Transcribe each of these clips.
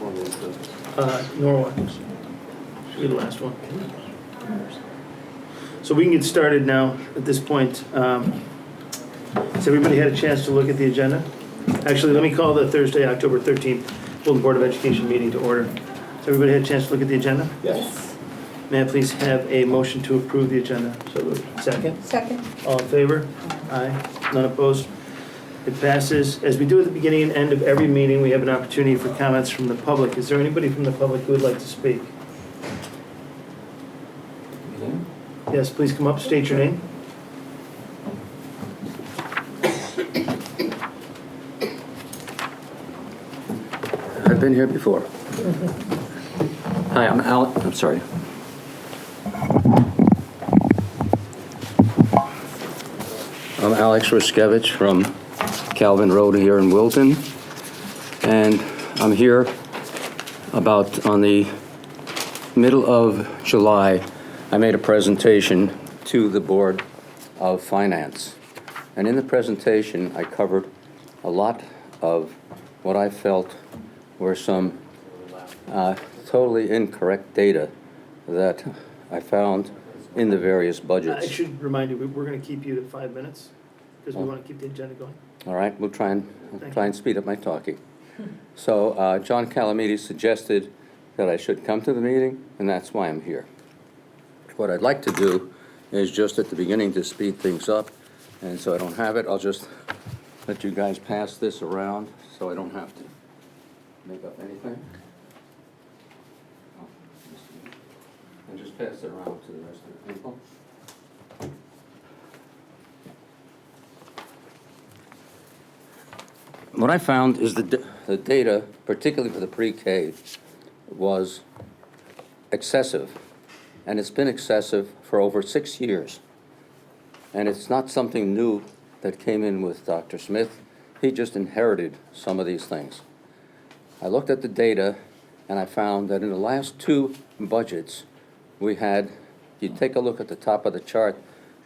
one is the... Norwalk. Should be the last one. So we can get started now at this point. Has everybody had a chance to look at the agenda? Actually, let me call the Thursday, October 13th, Wilton Board of Education meeting to order. Has everybody had a chance to look at the agenda? Yes. May I please have a motion to approve the agenda? So moved. Second? Second. All in favor? Aye. None opposed? It passes. As we do at the beginning and end of every meeting, we have an opportunity for comments from the public. Is there anybody from the public who would like to speak? Yes, please come up, state your name. I've been here before. Hi, I'm sorry. I'm Alex Ruskevich from Calvin Road here in Wilton. And I'm here about on the middle of July, I made a presentation to the Board of Finance. And in the presentation, I covered a lot of what I felt were some totally incorrect data that I found in the various I budgets. should remind you, we're going to keep you to 5 minutes because we want to keep the agenda going. All right, we'll try Thank and speed up my talking. So John Calamity suggested that I should come to the meeting, and that's why I'm here. What I'd like to do is just at the beginning to speed things up, and so I don't have it, I'll just let you guys pass this around so I don't have to make up anything. And just pass it around to the rest of the people. What I found is the data, particularly for the pre-K, was excessive. And it's been excessive for over 6 years. And it's not something new that came in with Dr. Smith. He just inherited some of these things. I looked at the data and I found that in the last 2 budgets, we had, you take a look at the top of the chart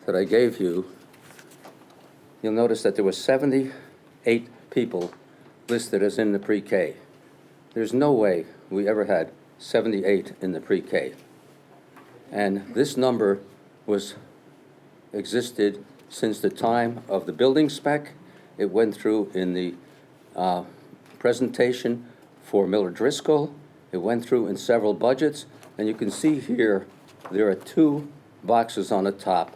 that I gave you, you'll notice that there were 78 people listed as in the pre-K. There's no way we ever had 78 in the pre-K. And this number existed since the time of the building spec. It went through in the presentation for Miller Driscoll. It went through in several budgets. And you can see here, there are 2 boxes on the top.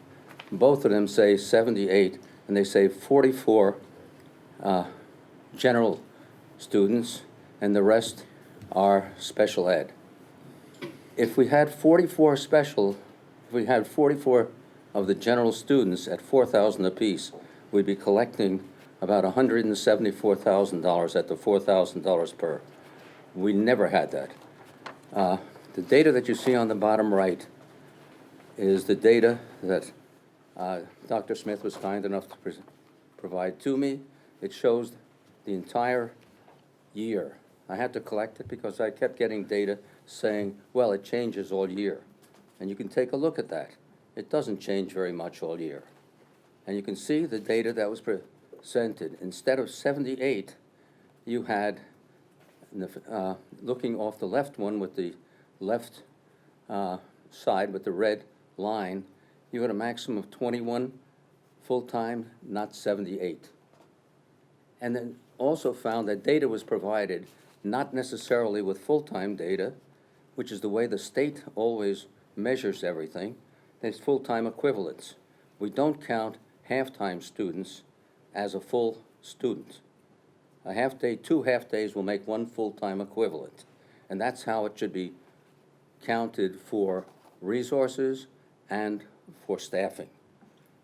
Both of them say 78, and they say 44 general students, and the rest are special ed. If we had 44 of the general students at $4,000 apiece, we'd be collecting about $174,000 at the $4,000 per. We never had that. The data that you see on the bottom right is the data that Dr. Smith was kind enough to provide to me. It shows the entire year. I had to collect it because I kept getting data saying, well, it changes all year. And you can take a look at that. It doesn't change very much all year. And you can see the data that was presented. Instead of 78, you had, looking off the left one with the left side with the red line, you had a maximum of 21 full-time, not 78. And then also found that data was provided not necessarily with full-time data, which is the way the state always measures everything. There's full-time equivalents. We don't count half-time students as a full student. A half day, 2 half days will make 1 full-time equivalent. And that's how it should be counted for resources and for staffing.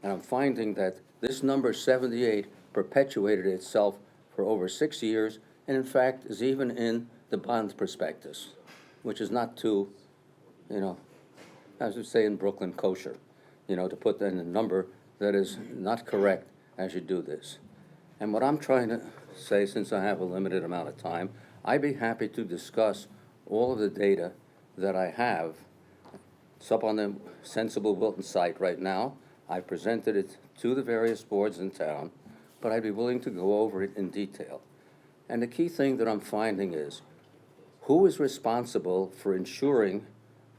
And I'm finding that this number 78 perpetuated itself for over 6 years, and in fact is even in the bond prospectus, which is not too, as we say in Brooklyn, kosher, to put in a number that is not correct as you do this. And what I'm trying to say, since I have a limited amount of time, I'd be happy to discuss all of the data that I have. It's up on the Sensible Wilton site right now. I presented it to the various boards in town, but I'd be willing to go over it in detail. And the key thing that I'm finding is, who is responsible for ensuring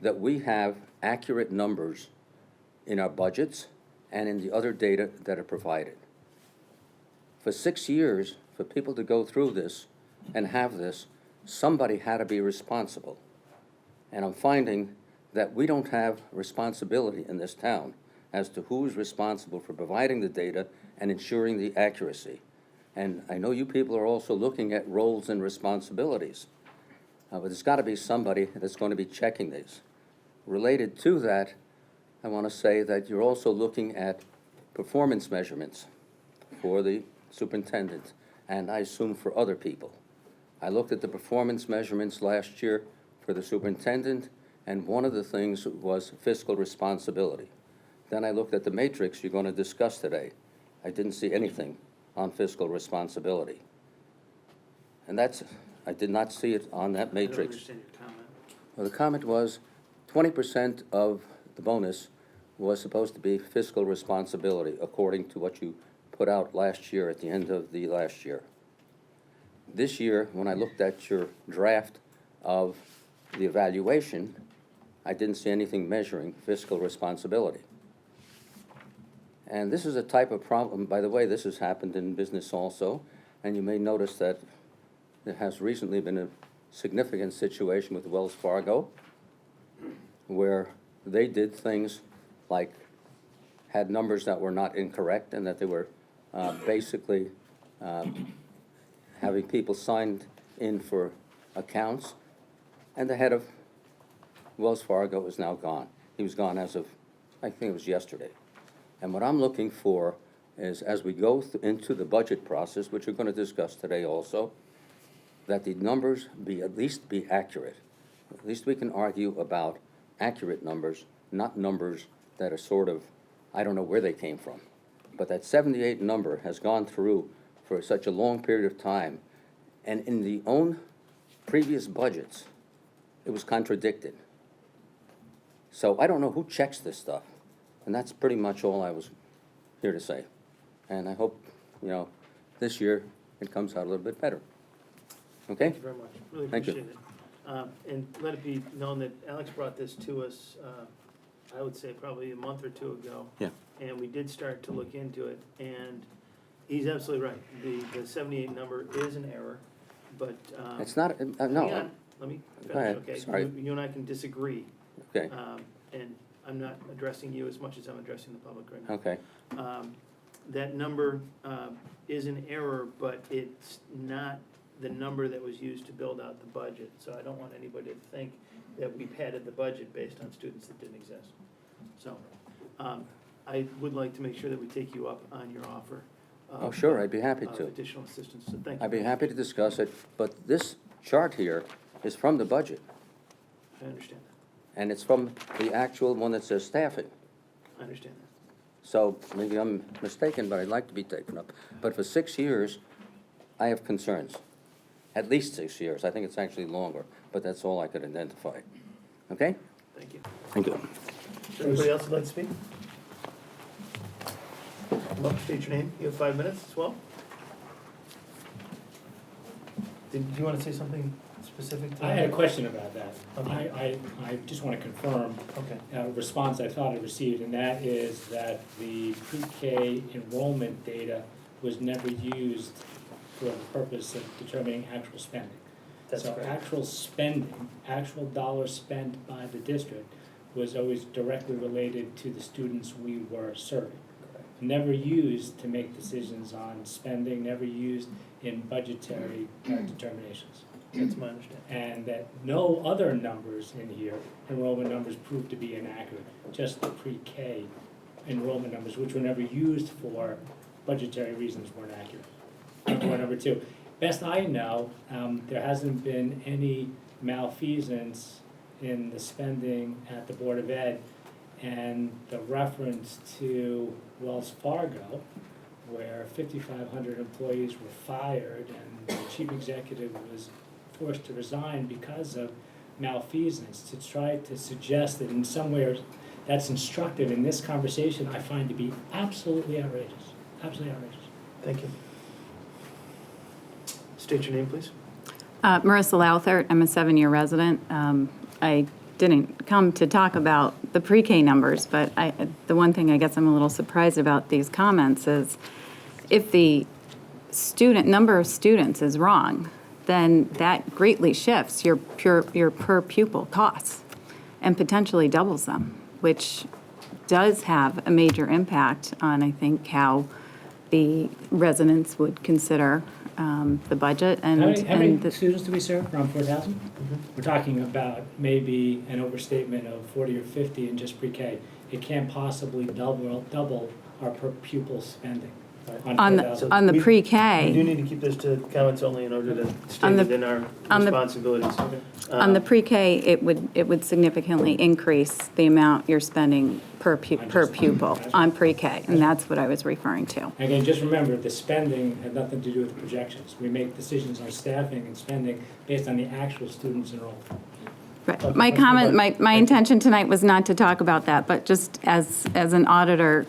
that we have accurate numbers in our budgets and in the other data that are provided? For 6 years, for people to go through this and have this, somebody had to be responsible. And I'm finding that we don't have responsibility in this town as to who's responsible for providing the data and ensuring the accuracy. And I know you people are also looking at roles and responsibilities, but there's got to be somebody that's going to be checking these. Related to that, I want to say that you're also looking at performance measurements for the superintendent, and I assume for other people. I looked at the performance measurements last year for the superintendent, and one of the things was fiscal responsibility. Then I looked at the matrix you're going to discuss today. I didn't see anything on fiscal responsibility. And I did not see it on that I don't matrix. understand your comment. Well, the comment was 20% of the bonus was supposed to be fiscal responsibility, according to what you put out last year at the end of the last year. This year, when I looked at your draft of the evaluation, I didn't see anything measuring fiscal responsibility. And this is a type of problem, by the way, this has happened in business also, and you may notice that there has recently been a significant situation with Wells Fargo where they did things like had numbers that were not incorrect and that they were basically having people signed in for accounts, and the head of Wells Fargo is now gone. He was gone as of, I think it was yesterday. And what I'm looking for is, as we go into the budget process, which we're going to discuss today also, that the numbers at least be accurate. At least we can argue about accurate numbers, not numbers that are sort of, I don't know where they came from. But that 78 number has gone through for such a long period of time, and in the own previous budgets, it was contradicted. So I don't know who checks this stuff, and that's pretty much all I was here to say. And I hope, this year it comes out a little bit better. Okay? Thank you very much. Really Thank you. appreciate it. And let it be known that Alex brought this to us, I would say probably a month or two ago. Yeah. And we did start to look into it, and he's absolutely right. The 78 number is an error, but. It's not, Hang no. on, let me finish, Go ahead. okay? Sorry. You and I can disagree. Okay, And I'm not addressing you as much as I'm addressing the public right now. okay. That number is an error, but it's not the number that was used to build out the budget. So I don't want anybody to think that we padded the budget based on students that didn't exist. So I would like to make sure that we take you up on your offer. Oh, sure, I'd be happy of to. additional assistance, so thank you. I'd be happy to discuss it, but this chart here is from the budget, I understand that. and it's from the actual one that says staffing. I understand that. So maybe I'm mistaken, but I'd like to be taken up. But for 6 years, I have concerns. At least 6 years. I think it's actually longer, but that's all I could identify. Okay? Thank you. Thank you. Is there anybody else who'd like to speak? Come up, state your name. You have 5 minutes as well. Did you want to say something specific to that? I had a question about that. Okay. I just want to confirm Okay. a response I thought I received, and that is that the pre-K enrollment data was never used for the purpose of determining actual spending. That's So correct. actual spending, actual dollars spent by the district was always directly related to the students we were serving. Never used to make decisions on spending, never used in budgetary determinations. That's my understanding. And that no other numbers in here, enrollment numbers, proved to be inaccurate, just the pre-K enrollment numbers, which were never used for budgetary reasons, weren't accurate. Number two, best I know, there hasn't been any malfeasance in the spending at the Board of Ed, and the reference to Wells Fargo, where 5,500 employees were fired and the chief executive was forced to resign because of malfeasance, to try to suggest that in some way that's instructive in this conversation, I find to be absolutely outrageous, absolutely outrageous. Thank you. State your name, please. Marissa Lowthert, I'm a 7-year resident. I didn't come to talk about the pre-K numbers, but the one thing I guess I'm a little surprised about these comments is if the number of students is wrong, then that greatly shifts your per pupil costs and potentially doubles them, which does have a major impact on, I think, how the residents would consider the budget and. How many and the- students do we serve? Around 4,000? We're talking about maybe an overstatement of 40 or 50 in just pre-K. It can't possibly double our per pupil spending on On 4,000. the We do pre-K, need to keep this to comments only in order to stay On the- within our on the- responsibilities. on the pre-K, it would significantly increase the amount you're spending per pupil on pre-K, and that's what I was referring to. Again, just remember, the spending had nothing to do with the projections. We make decisions on staffing and spending based on the actual students enrolled. Right. My comment, my intention tonight was not to talk about that, but just as an auditor,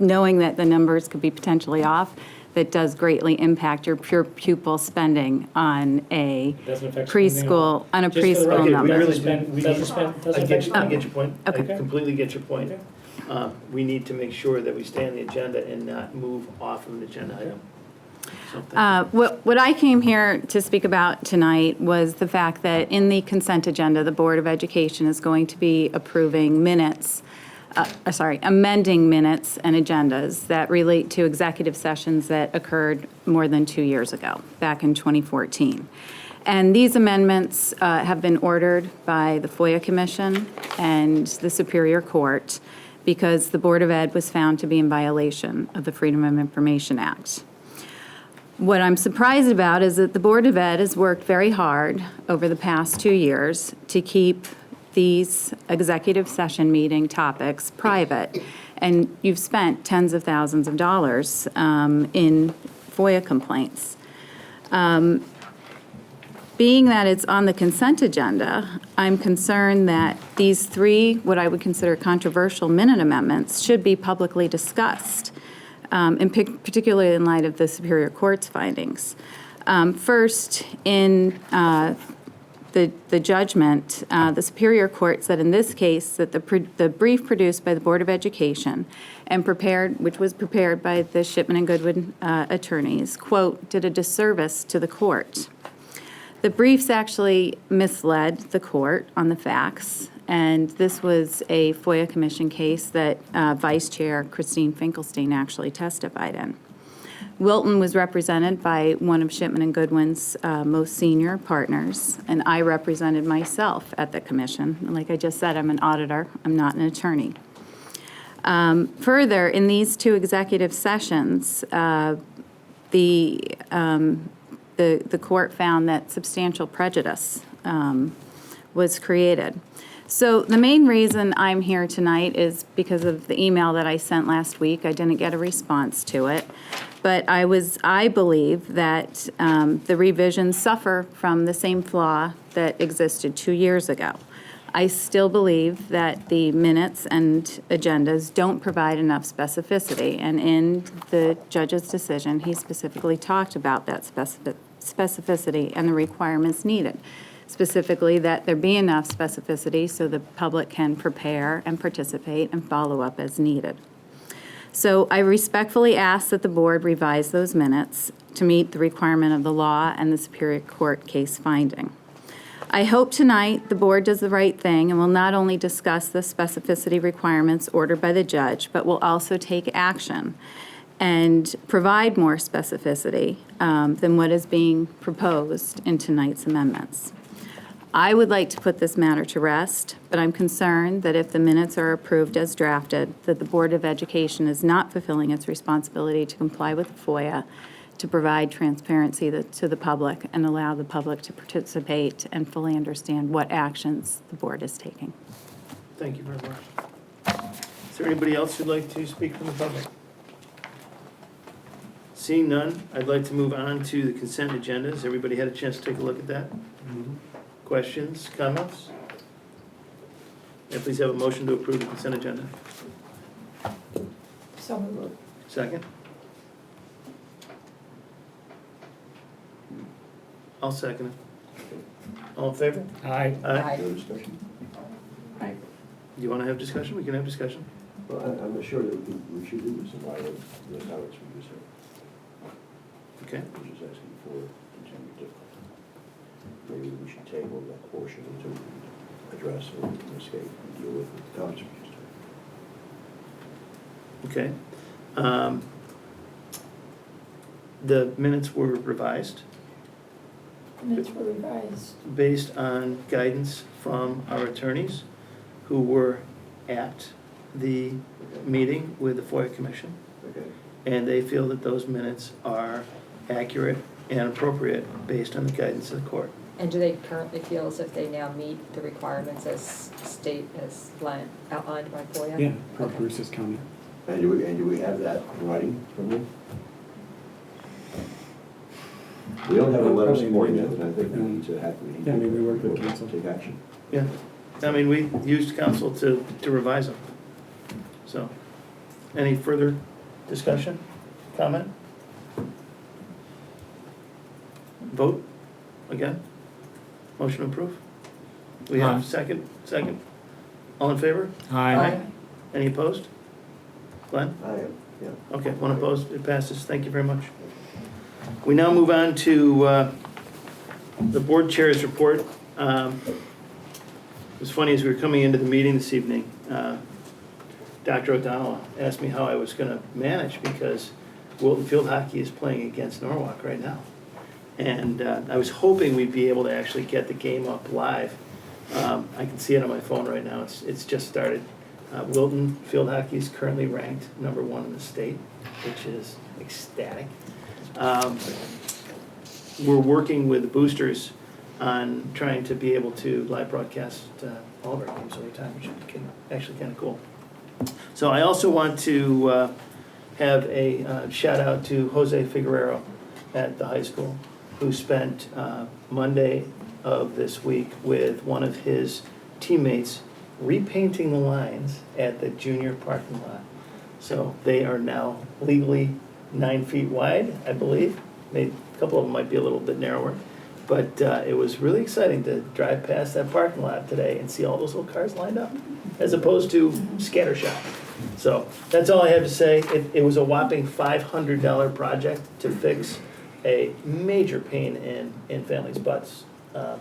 knowing that the numbers could be potentially off, that does greatly impact your pure pupil spending on a Doesn't affect spending at all. preschool, on a Just for the preschool record, we number. really- Doesn't spend, we doesn't need- spend, I doesn't get affect you, I spending. get your point. I Okay. completely get your point. Okay. We need to make sure that we stay on the agenda and not move off of an agenda item. So, thank you. What I came here to speak about tonight was the fact that in the consent agenda, the Board of Education is going to be approving amending minutes and agendas that relate to executive sessions that occurred more than 2 years ago, back in 2014. And these amendments have been ordered by the FOIA Commission and the Superior Court because the Board of Ed was found to be in violation of the Freedom of Information Act. What I'm surprised about is that the Board of Ed has worked very hard over the past 2 years to keep these executive session meeting topics private, and you've spent tens of thousands of dollars in FOIA complaints. Being that it's on the consent agenda, I'm concerned that these 3, what I would consider controversial minute amendments, should be publicly discussed, particularly in light of the Superior Court's findings. First, in the judgment, the Superior Court said in this case that the brief produced by the Board of Education and which was prepared by the Shipman and Goodwin attorneys, quote, did a disservice to the court. The briefs actually misled the court on the facts, and this was a FOIA Commission case that Vice Chair Christine Finkelstein actually testified in. Wilton was represented by one of Shipman and Goodwin's most senior partners, and I represented myself at the commission. Like I just said, I'm an auditor, I'm not an attorney. Further, in these 2 executive sessions, the court found that substantial prejudice was created. So the main reason I'm here tonight is because of the email that I sent last week. I didn't get a response to it. But I believe that the revisions suffer from the same flaw that existed 2 years ago. I still believe that the minutes and agendas don't provide enough specificity. And in the judge's decision, he specifically talked about that specificity and the requirements needed. Specifically, that there be enough specificity so the public can prepare and participate and follow up as needed. So I respectfully ask that the board revise those minutes to meet the requirement of the law and the Superior Court case finding. I hope tonight the board does the right thing and will not only discuss the specificity requirements ordered by the judge, but will also take action and provide more specificity than what is being proposed in tonight's amendments. I would like to put this matter to rest, but I'm concerned that if the minutes are approved as drafted, that the Board of Education is not fulfilling its responsibility to comply with FOIA, to provide transparency to the public and allow the public to participate and fully understand what actions the board is taking. Thank you very much. Is there anybody else who'd like to speak from the public? Seeing none, I'd like to move on to the consent agenda. Has everybody had a chance to take a look at that? Questions, comments? May I please have a motion to approve the consent agenda? So moved. Second? I'll second it. All in favor? Aye. Aye. No discussion? You wanna have discussion? We can have discussion. Well, I'm not sure that we should do this in light of the comments we just heard. Okay. We're just asking for continued difficulty. Maybe we should table that portion until we address or escape and deal with the comments we just heard. Okay. The minutes were revised Minutes were revised. based on guidance from our attorneys who were at the meeting with the FOIA Commission. Okay. And they feel that those minutes are accurate and appropriate based on the guidance of the court. And do they currently feel as if they now meet the requirements as outlined by FOIA? Yeah, per Okay. Bruce's comment. And do we have that in writing from them? We don't have a letter Probably supporting in that, the- and I think we need to have. Yeah, I mean, we work with counsel. Take action. Yeah. I mean, we used counsel to revise them. So, any further discussion, comment? Vote, again? Motion approved? We Aye. have second? All in favor? Aye. Any opposed? Glenn? I am, yeah. Okay, one opposed, it passes, thank you very much. We now move on to the board chair's report. It was funny, as we were coming into the meeting this evening, Dr. O'Donnell asked me how I was gonna manage, because Wilton Field Hockey is playing against Norwalk right now. And I was hoping we'd be able to actually get the game up live. I can see it on my phone right now, it's just started. Wilton Field Hockey is currently ranked #1 in the state, which is ecstatic. We're working with the boosters on trying to be able to live broadcast all of our games over time, which is actually kind of cool. So I also want to have a shout out to Jose Figueroa at the high school, who spent Monday of this week with one of his teammates repainting the lines at the junior parking lot. So they are now legally 9 feet wide, I believe. Maybe a couple of them might be a little bit narrower. But it was really exciting to drive past that parking lot today and see all those little cars lined up, as opposed to scattershot. So that's all I have to say. It was a whopping $500 project to fix a major pain in families' butts.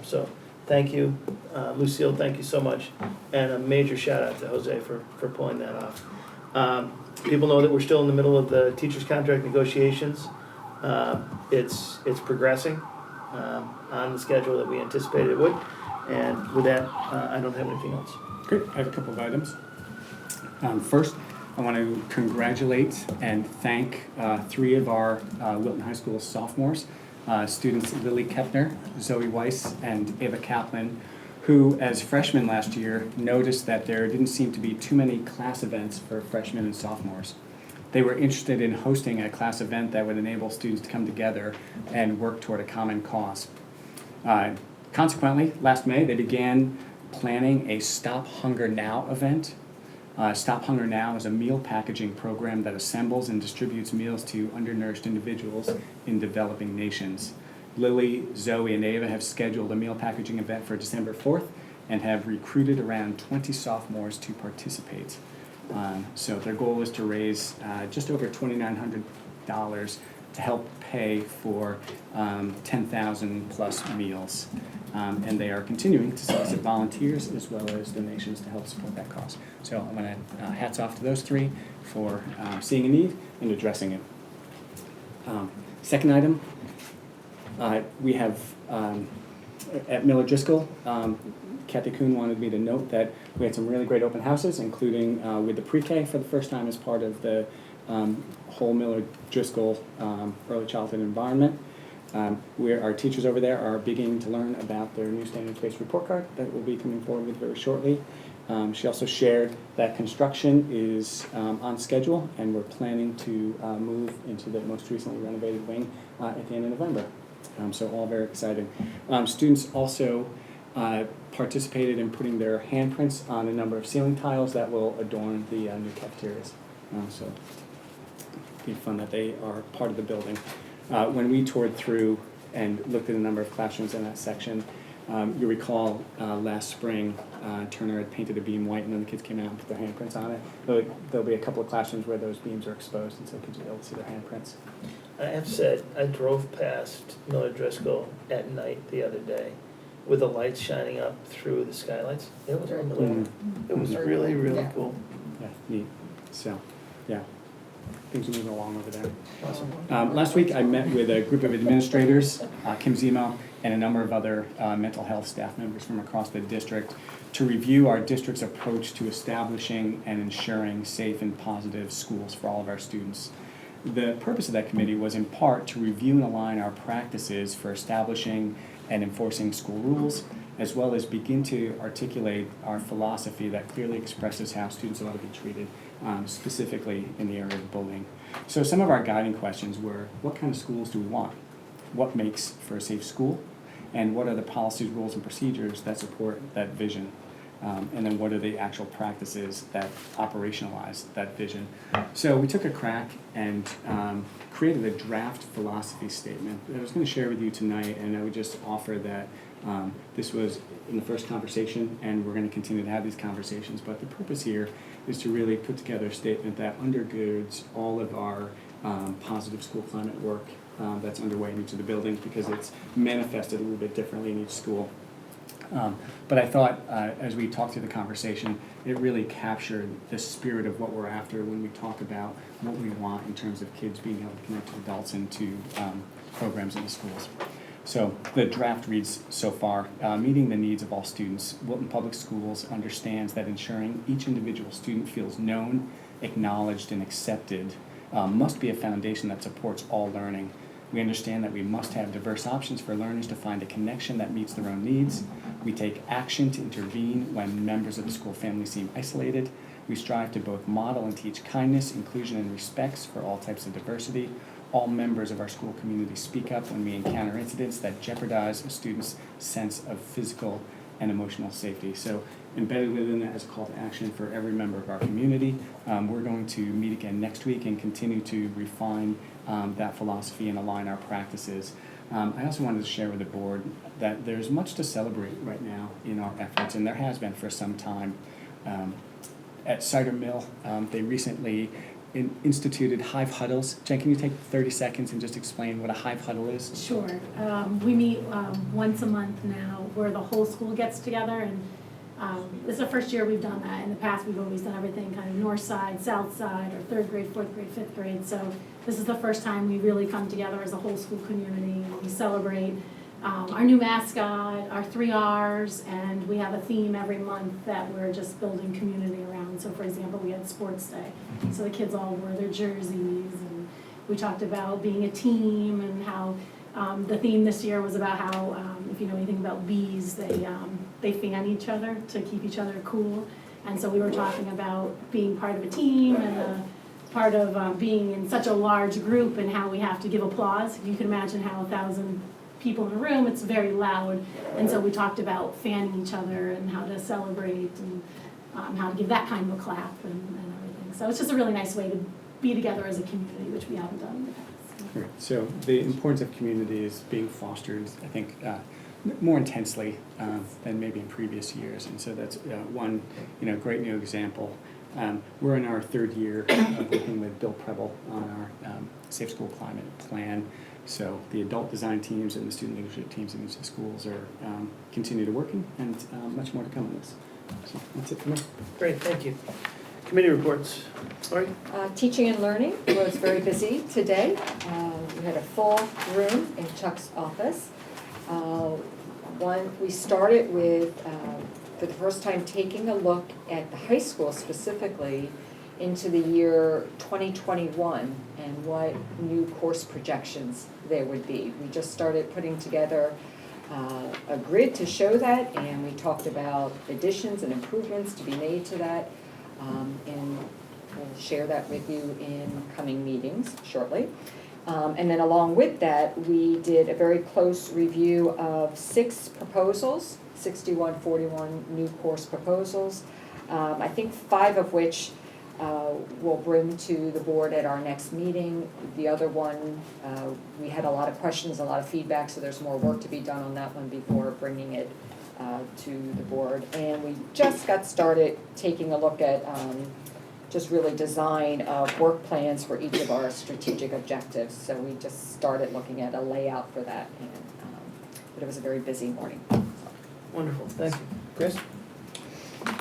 So thank you, Lucille, thank you so much. And a major shout out to Jose for pulling that off. People know that we're still in the middle of the teacher's contract negotiations. It's progressing on the schedule that we anticipated it would. And with that, I don't have anything else. Great, I have a couple of items. First, I want to congratulate and thank 3 of our Wilton High School sophomores, students Lily Kepner, Zoe Weiss, and Ava Kaplan, who, as freshmen last year, noticed that there didn't seem to be too many class events for freshmen and sophomores. They were interested in hosting a class event that would enable students to come together and work toward a common cause. Consequently, last May, they began planning a Stop Hunger Now event. Stop Hunger Now is a meal packaging program that assembles and distributes meals to undernourished individuals in developing nations. Lily, Zoe, and Ava have scheduled a meal packaging event for December 4th and have recruited around 20 sophomores to participate. So their goal is to raise just over $2,900 to help pay for 10,000 plus meals. And they are continuing to solicit volunteers as well as donations to help support that cause. So I'm going to hats off to those 3 for seeing a need and addressing it. Second item, we have at Miller Driscoll, Kathy Kuhn wanted me to note that we had some really great open houses, including with the pre-K for the first time as part of the whole Miller Driscoll early childhood environment. Where our teachers over there are beginning to learn about their new standards-based report card that we'll be coming forward with very shortly. She also shared that construction is on schedule, and we're planning to move into the most recently renovated wing at the end of November. So all very exciting. Students also participated in putting their handprints on a number of ceiling tiles that will adorn the new cafeterias. So it'll be fun that they are part of the building. When we toured through and looked at a number of classrooms in that section, You recall last spring, Turner had painted a beam white and then the kids came out and put their handprints on it. There'll be a couple of classrooms where those beams are exposed and so kids will be able to see their handprints. I have said, I drove past Miller Driscoll at night the other day with the lights shining up through the skylights. It was unbelievable. It was really, really Yeah. cool. Yeah, neat. So, yeah, things are moving along over there. Awesome. Last week, I met with a group of administrators, Kim Zemo, and a number of other mental health staff members from across the district to review our district's approach to establishing and ensuring safe and positive schools for all of our students. The purpose of that committee was in part to review and align our practices for establishing and enforcing school rules, as well as begin to articulate our philosophy that clearly expresses how students ought to be treated, specifically in the area of bullying. So some of our guiding questions were, what kind of schools do we want? What makes for a safe school? And what are the policies, rules, and procedures that support that vision? And then what are the actual practices that operationalize that vision? So we took a crack and created a draft philosophy statement that I was going to share with you tonight, and I would just offer that this was in the first conversation, and we're going to continue to have these conversations, but the purpose here is to really put together a statement that undergirds all of our positive school climate work that's underway in each of the buildings, because it's manifested a little bit differently in each school. But I thought, as we talked through the conversation, it really captured the spirit of what we're after when we talk about what we want in terms of kids being able to connect to adults and to programs in the schools. So the draft reads so far, meeting the needs of all students, Wilton Public Schools understands that ensuring each individual student feels known, acknowledged, and accepted must be a foundation that supports all learning. We understand that we must have diverse options for learners to find a connection that meets their own needs. We take action to intervene when members of the school family seem isolated. We strive to both model and teach kindness, inclusion, and respect for all types of diversity. All members of our school community speak up when we encounter incidents that jeopardize a student's sense of physical and emotional safety. So embedded within that is a call to action for every member of our community. We're going to meet again next week and continue to refine that philosophy and align our practices. I also wanted to share with the board that there's much to celebrate right now in our efforts, and there has been for some time. At Cider Mill, they recently instituted hive huddles. Jen, can you take 30 seconds and just explain what a hive huddle is? Sure. We meet once a month now where the whole school gets together, and this is the first year we've done that. In the past, we've always done everything kind of north side, south side, or third grade, fourth grade, fifth grade. So this is the first time we really come together as a whole school community, and we celebrate our new mascot, our 3 Rs, and we have a theme every month that we're just building community around. So for example, we had sports day. So the kids all wore their jerseys, and we talked about being a team, and how the theme this year was about how, if you know anything about bees, they fan each other to keep each other cool. And so we were talking about being part of a team and part of being in such a large group, and how we have to give applause. You can imagine how 1,000 people in a room, it's very loud. And so we talked about fanning each other and how to celebrate, and how to give that kind of a clap and everything. So it's just a really nice way to be together as a community, which we haven't done in the past. Right. So the importance of community is being fostered, I think, more intensely than maybe in previous years, and so that's one great new example. We're in our 3rd year of working with Bill Preble on our Safe School Climate Plan. So the adult design teams and the student leadership teams in each of the schools are continue to working, and much more to come on this. So that's it for me. Great, thank you. Committee reports. Lori? Teaching and learning was very busy today. We had a full room in Chuck's office. We started with, for the first time, taking a look at the high school specifically into the year 2021 and what new course projections there would be. We just started putting together a grid to show that, and we talked about additions and improvements to be made to that, and we'll share that with you in coming meetings shortly. And then along with that, we did a very close review of 6 proposals, 6141 new course proposals. I think 5 of which we'll bring to the board at our next meeting. The other one, we had a lot of questions, a lot of feedback, so there's more work to be done on that one before bringing it to the board. And we just got started taking a look at just really design of work plans for each of our strategic objectives. So we just started looking at a layout for that, and, but it was a very busy morning. Wonderful, thank you. Chris?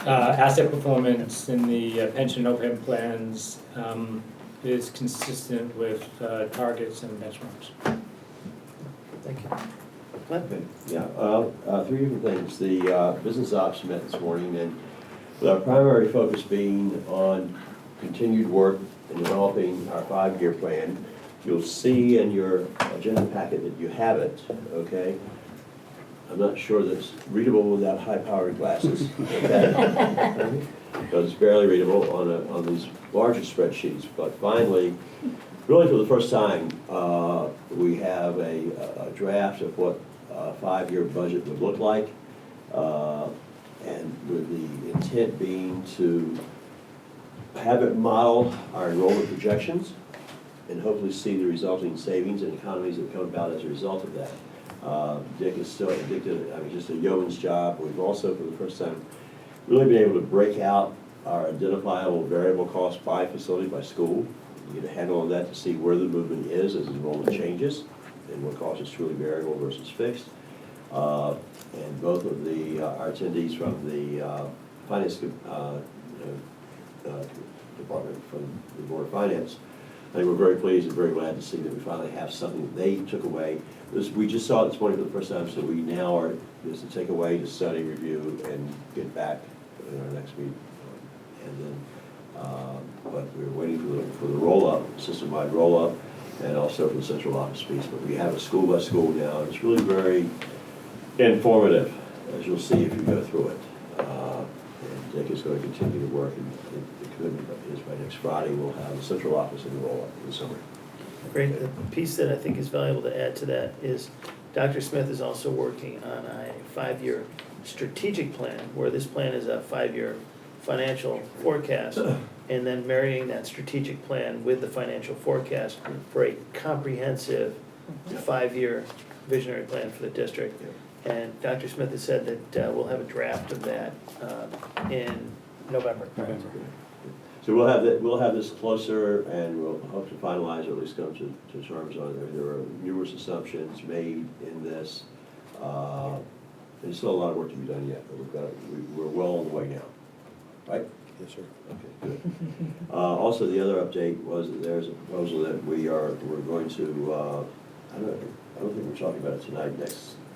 Asset performance in the pension OPEB plans is consistent with targets and benchmarks. Thank you. Glenn? Okay, yeah, three different things. The business ops met this morning, and with our primary focus being on continued work in developing our 5-year plan. You'll see in your agenda packet that you have it, okay? I'm not sure that it's readable without high-powered glasses, okay? Because it's barely readable on these larger spreadsheets. But finally, really for the first time, we have a draft of what a 5-year budget would look like. And with the intent being to have it model our enrollment projections and hopefully see the resulting savings and economies that come about as a result of that. Dick is still addicted, I mean, just a yeoman's job. We've also, for the first time, really been able to break out our identifiable variable costs by facility, by school. You get a handle on that to see where the movement is as enrollment changes and what cost is truly variable versus fixed. And both of our attendees from the finance department from the Board of Finance, I think we're very pleased and very glad to see that we finally have something that they took away. We just saw it this morning for the first time, so we now are just to take away, to study, review, and get back in our next meeting. And then, but we're waiting for the roll-up, system-wide roll-up, and also for the central office piece. But we have a school by school now, and it's really very informative, as you'll see if you go through it. And Dick is going to continue to work, and the commitment is by next Friday we'll have the central office in the roll-up in the summer. Great. The piece that I think is valuable to add to that is Dr. Smith is also working on a 5-year strategic plan, where this plan is a 5-year financial forecast, and then marrying that strategic plan with the financial forecast for a comprehensive 5-year visionary plan for the district. And Dr. Smith has said that we'll have a draft of that in November. So we'll have this closer, and we'll hope to finalize, or at least come to terms on it. There are numerous assumptions made in this. There's still a lot of work to be done yet, but we're well on the way now, right? Yes, sir. Okay, good. Also, the other update was that there's a proposal that we're going to, I don't think we're talking about it tonight,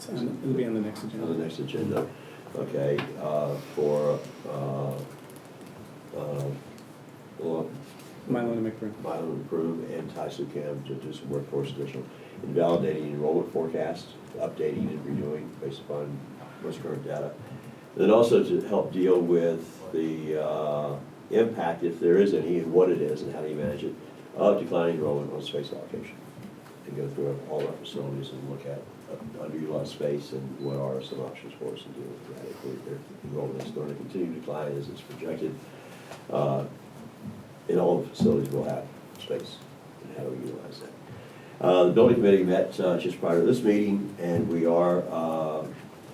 It'll be on the next agenda. on the next agenda, okay, for, Milo and McBroom. Milo and McBroom and Taisu Cam to do some workforce additional, invalidating enrollment forecasts, updating and renewing based upon most current data. And then also to help deal with the impact, if there is any, and what it is and how do you manage it, of declining enrollment on space allocation. And go through all our facilities and look at underutilized space and what are some options for us to deal with that. If their enrollment is going to continue to decline as it's projected, in all the facilities we'll have space, and how do we utilize that. The building committee met just prior to this meeting, and we are,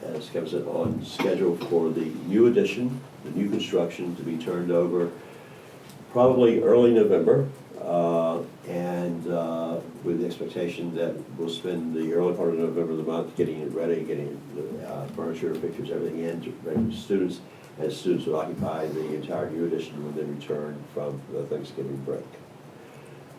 as Kevin said, on schedule for the new addition, the new construction to be turned over probably early November, and with the expectation that we'll spend the early part of November of the month getting it ready, getting the furniture, pictures, everything in, ready for students, as students will occupy the entire new addition when they return from the Thanksgiving break.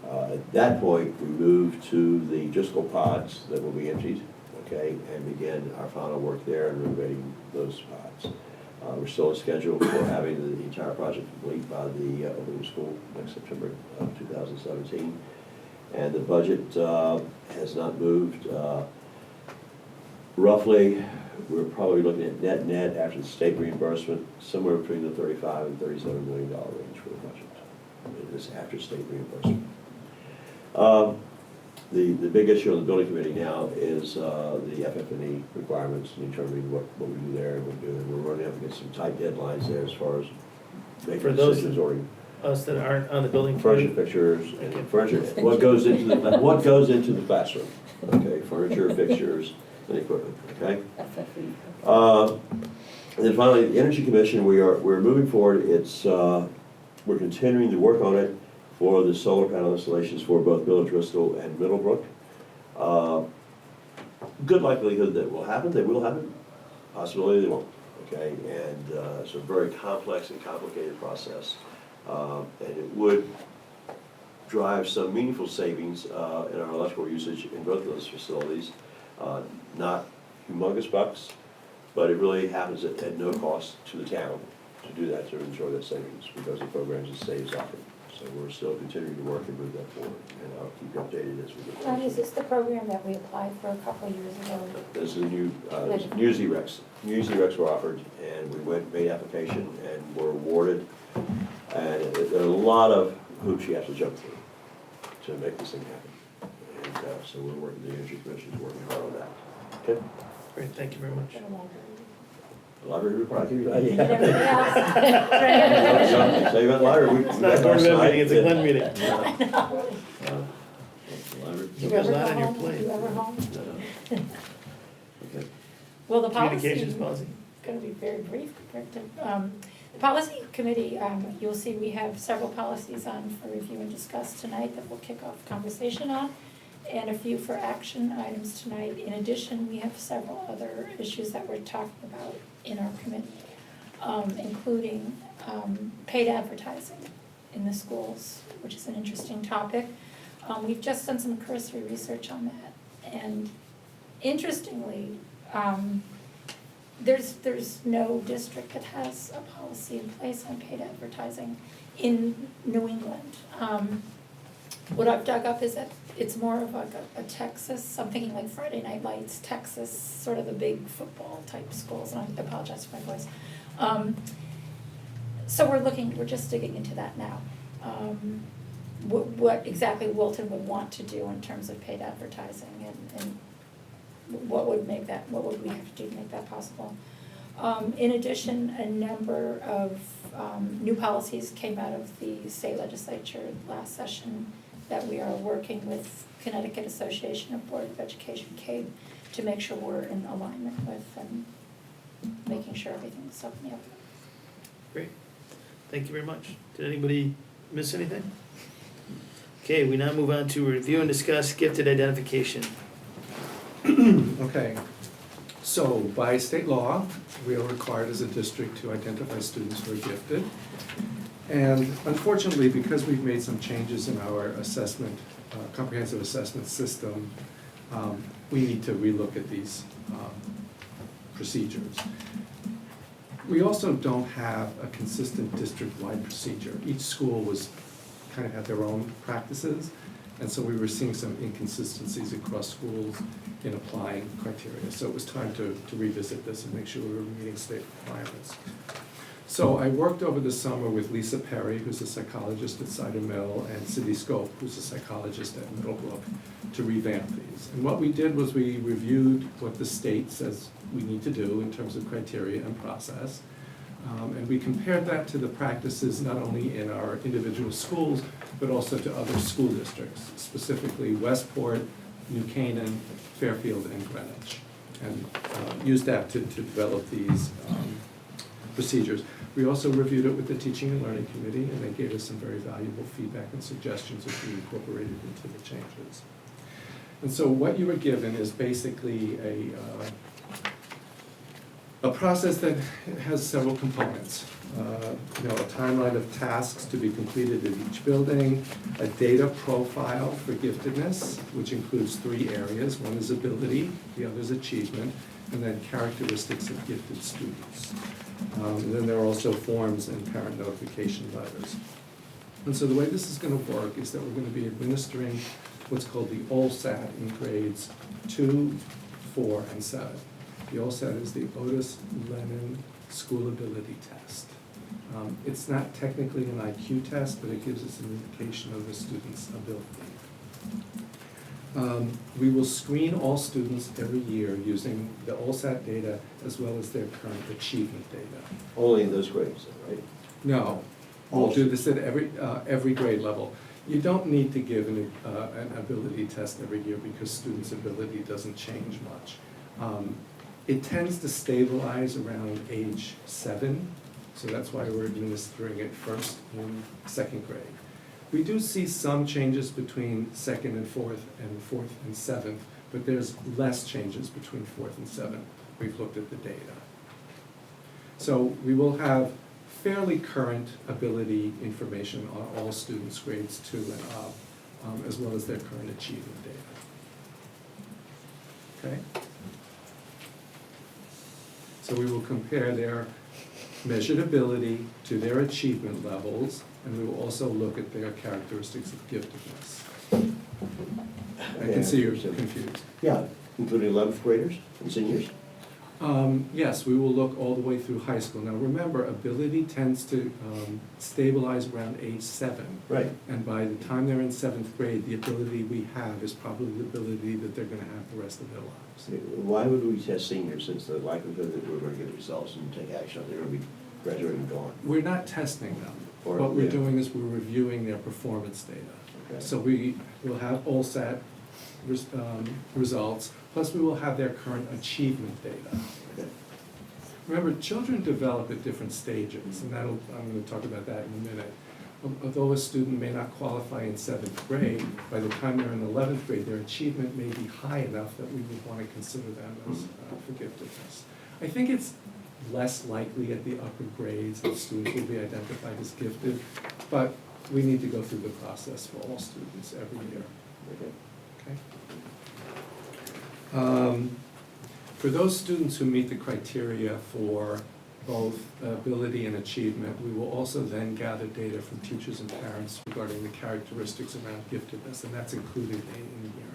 At that point, we move to the Driscoll pods that will be emptied, okay, and begin our final work there and renovating those pods. We're still on schedule for having the entire project complete by the opening school next September of 2017. And the budget has not moved. Roughly, we're probably looking at net after the state reimbursement, somewhere between the $35 and $37 million range for the budget. This after state reimbursement. The big issue on the building committee now is the FF&E requirements and determining what we do there and what we do. And we're running up against some tight deadlines there as far as making decisions us that aren't on the building Furniture committee? fixtures, and furniture, what goes into the classroom, okay, furniture, fixtures, and equipment, okay? And then finally, the Energy Commission, we're moving forward, we're continuing to work on it for the solar panel installations for both Village Bristol and Middlebrook. Good likelihood that will happen, they will happen, possibility they won't, okay? And it's a very complex and complicated process. And it would drive some meaningful savings in our electrical usage in both of those facilities. Not humongous bucks, but it really happens at no cost to the town to do that, to enjoy that savings, because the programs that stays offered. So we're still continuing to work and move that forward, and I'll keep you updated as we go John, is forward. this the program that we applied for a couple of years ago? This is a new, new Z-Rex. New Z-Rex were offered, and we made application, and were awarded. And there are a lot of hoops you have to jump through to make this thing happen. And so we're working, the Energy Commission's working hard on that. Okay? Great, thank you very much. For the library. The library would probably give you that. And everything else. Say about the library. It's not a board meeting, it's a Glen meeting. You There's a ever lot go on your home? plate. You ever home? Okay. Well, the Communications policy, policy. going to be very brief compared to, the policy committee, you'll see we have several policies on for review and discuss tonight that we'll kick off conversation on, and a few for action items tonight. In addition, we have several other issues that we're talking about in our committee, including paid advertising in the schools, which is an interesting topic. We've just done some cursory research on that, and interestingly, there's no district that has a policy in place on paid advertising in New England. What I've dug up is that it's more of like a Texas, I'm thinking like Friday Night Lights, Texas, sort of the big football type schools, and I apologize for my voice. So we're just digging into that now. What exactly Wilton would want to do in terms of paid advertising, and what would we have to do to make that possible. In addition, a number of new policies came out of the state legislature last session that we are working with Connecticut Association of Board of Education, CABE, to make sure we're in alignment with, and making sure everything's up in the open. Great, thank you very much. Did anybody miss anything? Okay, we now move on to review and discuss gifted identification. Okay, so by state law, we are required as a district to identify students who are gifted. And unfortunately, because we've made some changes in our assessment, comprehensive assessment system, we need to relook at these procedures. We also don't have a consistent district-wide procedure. Each school kind of had their own practices, and so we were seeing some inconsistencies across schools in applying criteria. So it was time to revisit this and make sure we were meeting state requirements. So I worked over the summer with Lisa Perry, who's a psychologist at Cider Mill, and Cindy Scope, who's a psychologist at Middlebrook, to revamp these. And what we did was we reviewed what the state says we need to do in terms of criteria and process. And we compared that to the practices not only in our individual schools, but also to other school districts, specifically Westport, New Canaan, Fairfield, and Greenwich, and used that to develop these procedures. We also reviewed it with the Teaching and Learning Committee, and they gave us some very valuable feedback and suggestions that we incorporated into the changes. And so what you were given is basically a process that has several components. A timeline of tasks to be completed in each building, a data profile for giftedness, which includes 3 areas. One is ability, the other is achievement, and then characteristics of gifted students. And then there are also forms and parent notification letters. And so the way this is going to work is that we're going to be administering what's called the OLSAT in grades 2, 4, and 7. The OLSAT is the Otis Lennon School Ability Test. It's not technically an IQ test, but it gives us an indication of the student's ability. We will screen all students every year using the OLSAT data as well as their current achievement data. Only in those grades, right? No, We'll do this at every grade level. You don't need to give an ability test every year because students' ability doesn't change much. It tends to stabilize around age 7, so that's why we're administering it first in 2nd grade. We do see some changes between 2nd and 4th and 7th, but there's less changes between 4th and 7th. We've looked at the data. So we will have fairly current ability information on all students' grades 2 and up, as well as their current achievement data. Okay? So we will compare their measured ability to their achievement levels, and we will also look at their characteristics of giftedness. I can see you're confused. Yeah, including 11th graders and seniors? Yes, we will look all the way through high school. Now, remember, ability tends to stabilize around age 7. Right. And by the time they're in 7th grade, the ability we have is probably the ability that they're gonna have the rest of their lives. Why would we test seniors, since the likelihood that we're gonna get results and take action, they're gonna be graduating and gone? We're not testing them. Or- What we're yeah. doing is we're reviewing their performance data. Okay. So we will have OLSAT results, plus we will have their current achievement data. Okay. Remember, children develop at different stages, and I'm gonna talk about that in a minute. Although a student may not qualify in 7th grade, by the time they're in 11th grade, their achievement may be high enough that we would wanna consider them as for giftedness. I think it's less likely at the upper grades that students will be identified as gifted, but we need to go through the process for all students every year. Okay? For those students who meet the criteria for both ability and achievement, we will also then gather data from teachers and parents regarding the characteristics around giftedness, and that's included in here.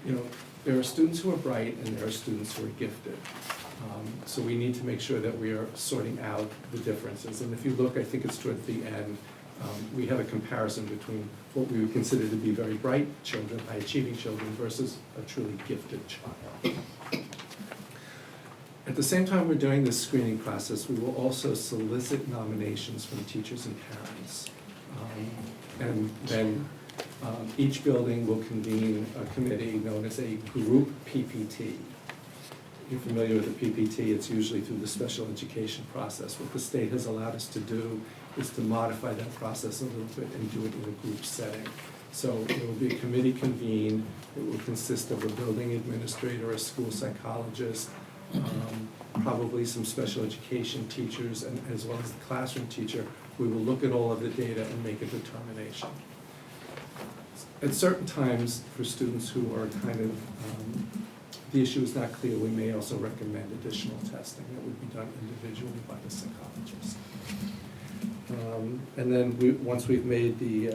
You know, there are students who are bright and there are students who are gifted. So we need to make sure that we are sorting out the differences. And if you look, I think it's toward the end, we have a comparison between what we would consider to be very bright children, high-achieving children, versus a truly gifted child. At the same time we're doing this screening process, we will also solicit nominations from teachers and parents. And then each building will convene a committee known as a group PPT. You're familiar with the PPT, it's usually through the special education process. What the state has allowed us to do is to modify that process a little bit and do it in a group setting. So there will be a committee convened. It will consist of a building administrator, a school psychologist, probably some special education teachers, and as well as the classroom teacher. We will look at all of the data and make a determination. At certain times, for students who are kind of, the issue is not clear, we may also recommend additional testing that would be done individually by the psychologist. And then once we've made the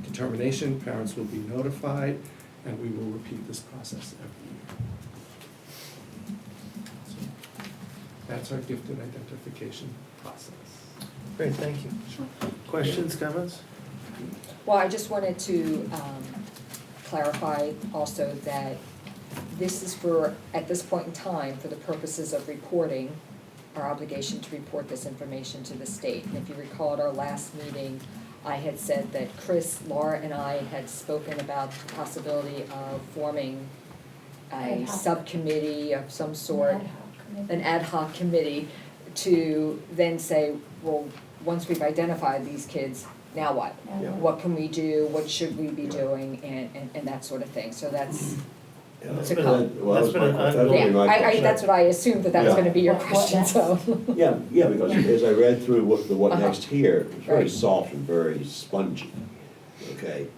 determination, parents will be notified, and we will repeat this process every year. So that's our gifted identification process. Great, thank you. Sure. Questions, comments? Well, I just wanted to clarify also that this is for, at this point in time, for the purposes of reporting, our obligation to report this information to the state. And if you recall at our last meeting, I had said that Chris, Laura, and I had spoken about the possibility of forming a Ad hoc. subcommittee of some sort, Ad hoc committee. an ad hoc committee, to then say, well, once we've identified these kids, now what? Yeah. What can we do, what should we be doing, and that sort of thing, so that's, Yeah, To that's been come. a- well, that was That's my been an que- that was gonna be my I, question. that's what I assumed, that was Yeah. gonna be your What question, next? so. Yeah, because as I read through what Uh-huh. next here, it's very Right. soft and very spongy, okay?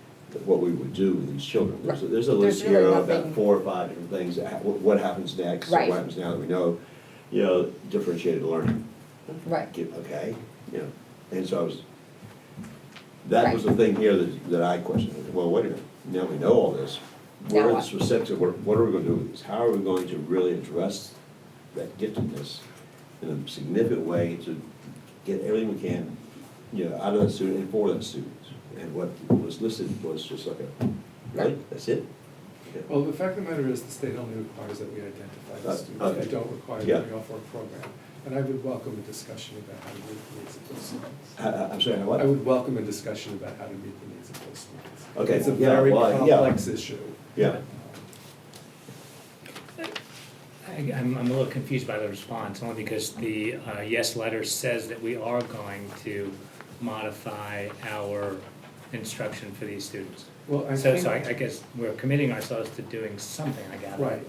What we would do with these children. There's a There's list really here of nothing- about 4 or 5 different things, what happens next, Right. what happens now that we know, differentiated learning. Right, Okay, and so that was the thing here that I questioned. Well, wait a minute, now we know all this. Now What are the what? specifics of what are we gonna do with this? How are we going to really address that giftedness in a significant way to get everything we can, out of that student and for that student? And what was listed was just like really, that's it? Okay. Well, the fact of the matter is, the state only requires that we identify the students. Okay. They don't require Yeah. that we offer a program. And I would welcome a discussion about how to meet the needs of those students. I'm sorry, what? I would welcome a discussion about how to meet the needs of those students. Okay, It's a yeah, very well, yeah. complex issue. Yeah. I'm a little confused by the response, only because the yes letter says that we are going to modify our instruction for these students. Well, I So think, I guess we're committing ourselves to doing something, I gather. right.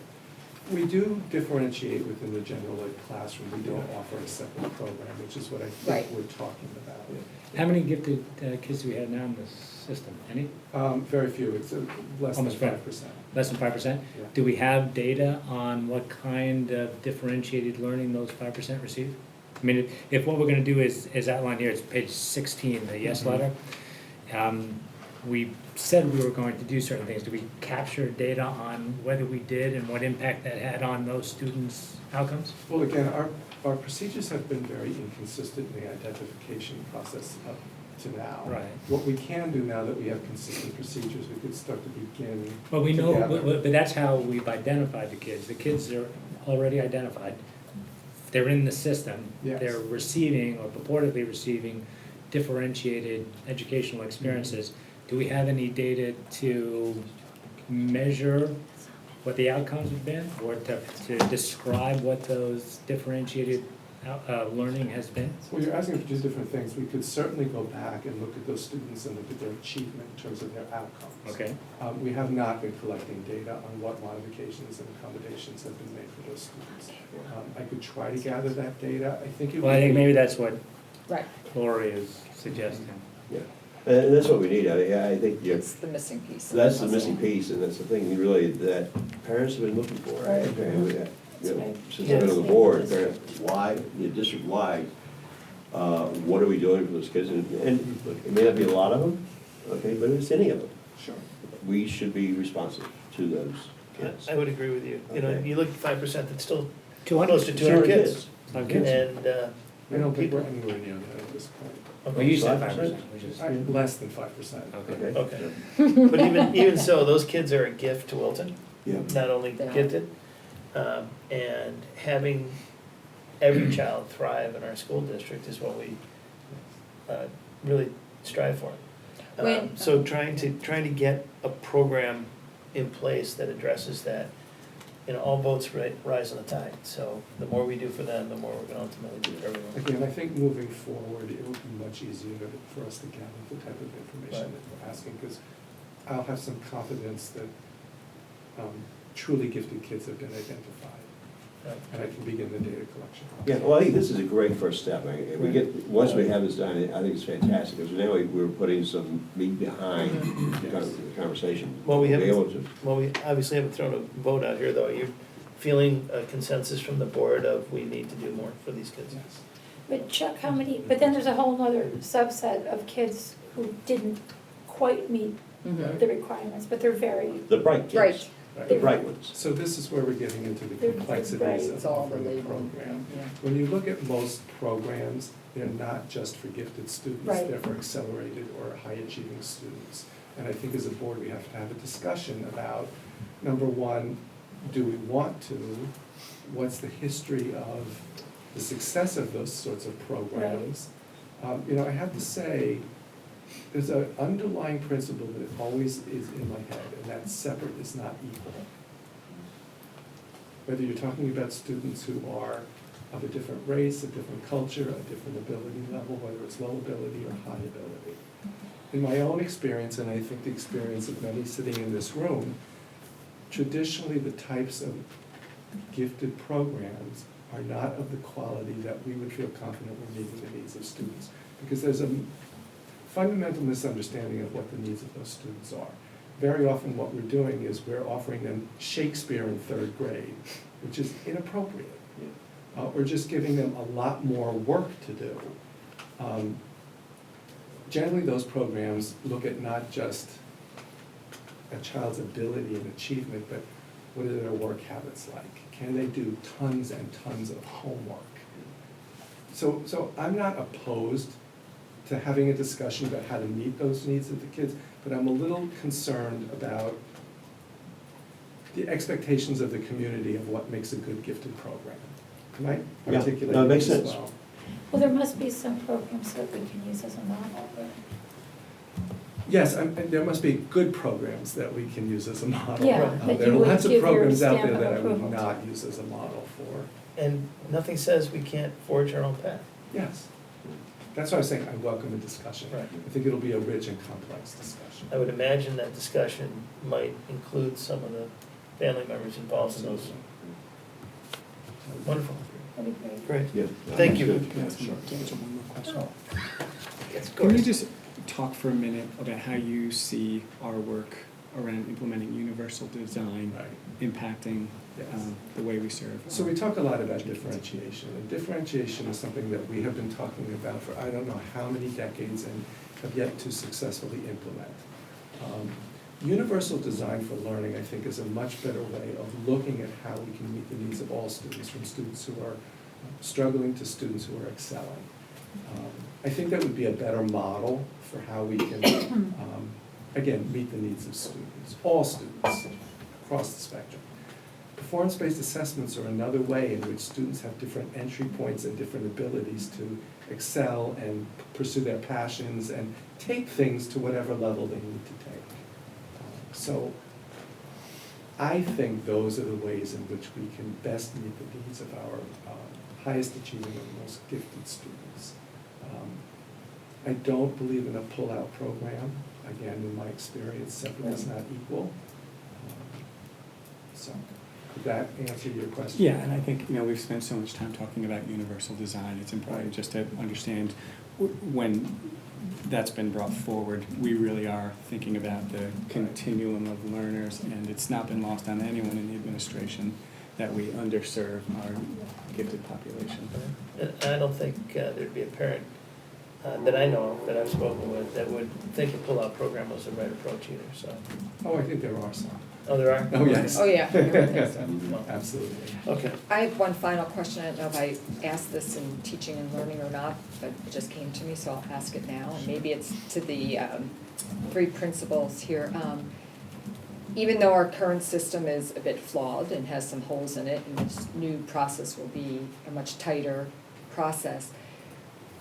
We do differentiate within the general ed classroom. We don't offer a separate program, which is what I think Right. we're talking about. How many gifted kids do we have now in the system? Any? Very few, it's less than Almost right. 5%. Less than 5%? Yeah. Do we have data on what kind of differentiated learning those 5% receive? I mean, if what we're gonna do is outlined here, it's page 16, the yes letter. We said we were going to do certain things. Do we capture data on whether we did and what impact that had on those students' outcomes? Well, again, our procedures have been very inconsistent in the identification process up to now. Right. What we can do now that we have consistent procedures, we could start to begin Well, we know, together. but that's how we've identified the kids. The kids are already identified. They're in the system. Yes. They're receiving or purportedly receiving differentiated educational experiences. Do we have any data to measure what the outcomes have been, or to describe what those differentiated learning has been? Well, you're asking for two different things. We could certainly go back and look at those students and look at their achievement in terms of their outcomes. Okay. We have not been collecting data on what modifications and accommodations have been made for those students. I could try to gather that data. I think it would Well, I think be- maybe that's what Right, Lori is suggesting. Yeah, and that's what we need. I think, yeah, it's the missing piece. that's the missing piece, and that's the thing really that parents have been looking for, right? Right. And we, That's right. since I've been on the board, why, district-wide, what are we doing for those kids? And look, it may not be a lot of them, okay, but if it's any of them, Sure. we should be responsive to those kids. I would agree with you. You know, Okay. you look at 5%, that's still 200. close to 200 kids. Okay. And, I don't think we're people. anywhere near that at this point. Well, you said 5%? 5%, which is, Less than 5%. okay. Okay. But even so, those kids are a gift to Wilton, Yeah. not only They are. gifted, and having every child thrive in our school district is what we really strive for. When- So trying to get a program in place that addresses that, you know, all boats rise on the tide. So the more we do for them, the more we're gonna ultimately do for everyone. Again, I think moving forward, it will be much easier for us to gather the type of information that we're asking, because I'll have some confidence that truly gifted kids have been identified, and I can begin the data collection process. Yeah, well, I think this is a great first step. If we get, once we have this done, I think it's fantastic, because now we're putting some meat behind the conversation. Well, we Be haven't- able to. Well, we obviously haven't thrown a vote out here, though. You're feeling a consensus from the board of we need to do more for these kids. Yes. But Chuck, how many, but then there's a whole other subset of kids who didn't quite meet Mhm. the requirements, but they're very, The bright kids. Right. The bright ones. So this is where we're getting into the They're- complexities right. of It's all offering a related, program. yeah. When you look at most programs, they're not just for gifted students, Right. they're for accelerated or high-achieving students. And I think as a board, we have to have a discussion about, number one, do we want to? What's the history of the success of those sorts of programs? You know, I have to say, there's an underlying principle that always is in my head, and that's separate is not equal. Whether you're talking about students who are of a different race, a different culture, a different ability level, whether it's low ability or high ability. In my own experience, and I think the experience of many sitting in this room, traditionally the types of gifted programs are not of the quality that we would feel confident we're meeting the needs of students. Because there's a fundamental misunderstanding of what the needs of those students are. Very often what we're doing is we're offering them Shakespeare in third grade, which is inappropriate. We're just giving them a lot more work to do. Generally, those programs look at not just a child's ability and achievement, but what are their work habits like? Can they do tons and tons of homework? So I'm not opposed to having a discussion about how to meet those needs of the kids, but I'm a little concerned about the expectations of the community of what makes a good gifted program. Can I Yeah, articulate no, it makes this as sense. well? Well, there must be some programs that we can use as a model. Yes, and there must be good programs that we can use as a model. Yeah, that There you are would lots of give your programs out stamp there of that I would approval to. not use as a model for. And nothing says we can't forge our own path. Yes. That's why I was saying I welcome a discussion. Right. I think it'll be a rich and complex discussion. I would imagine that discussion might include some of the family members involved in those. Wonderful. That'd be great. Great. Yeah. Thank you. Can I ask one more question? Yes, of Can you course. just talk for a minute about how you see our work around implementing universal design Right. impacting Yes. the way we serve? So we talk a lot about differentiation, and differentiation is something that we have been talking about for I don't know how many decades and have yet to successfully implement. Universal design for learning, I think, is a much better way of looking at how we can meet the needs of all students, from students who are struggling to students who are excelling. I think that would be a better model for how we can, again, meet the needs of students, all students, across the spectrum. Performance-based assessments are another way in which students have different entry points and different abilities to excel and pursue their passions and take things to whatever level they need to take. So I think those are the ways in which we can best meet the needs of our highest achieving and most gifted students. I don't believe in a pull-out program. Again, in my experience, separate is not equal. So, did that answer your question? Yeah, and I think, we've spent so much time talking about universal design. It's important just to understand when that's been brought forward, we really are thinking about the continuum of learners, and it's not been lost on anyone in the administration that we underserve our gifted population. And I don't think there'd be a parent that I know of, that I've spoken with, that would think a pull-out program was the right approach either, so. Oh, I think there are some. Oh, there are? Oh, yes. Oh, yeah. Absolutely. Okay. I have one final question. I don't know if I asked this in teaching and learning or not, but it just came to me, so I'll ask it now. And maybe it's to the three principals here. Even though our current system is a bit flawed and has some holes in it, and this new process will be a much tighter process,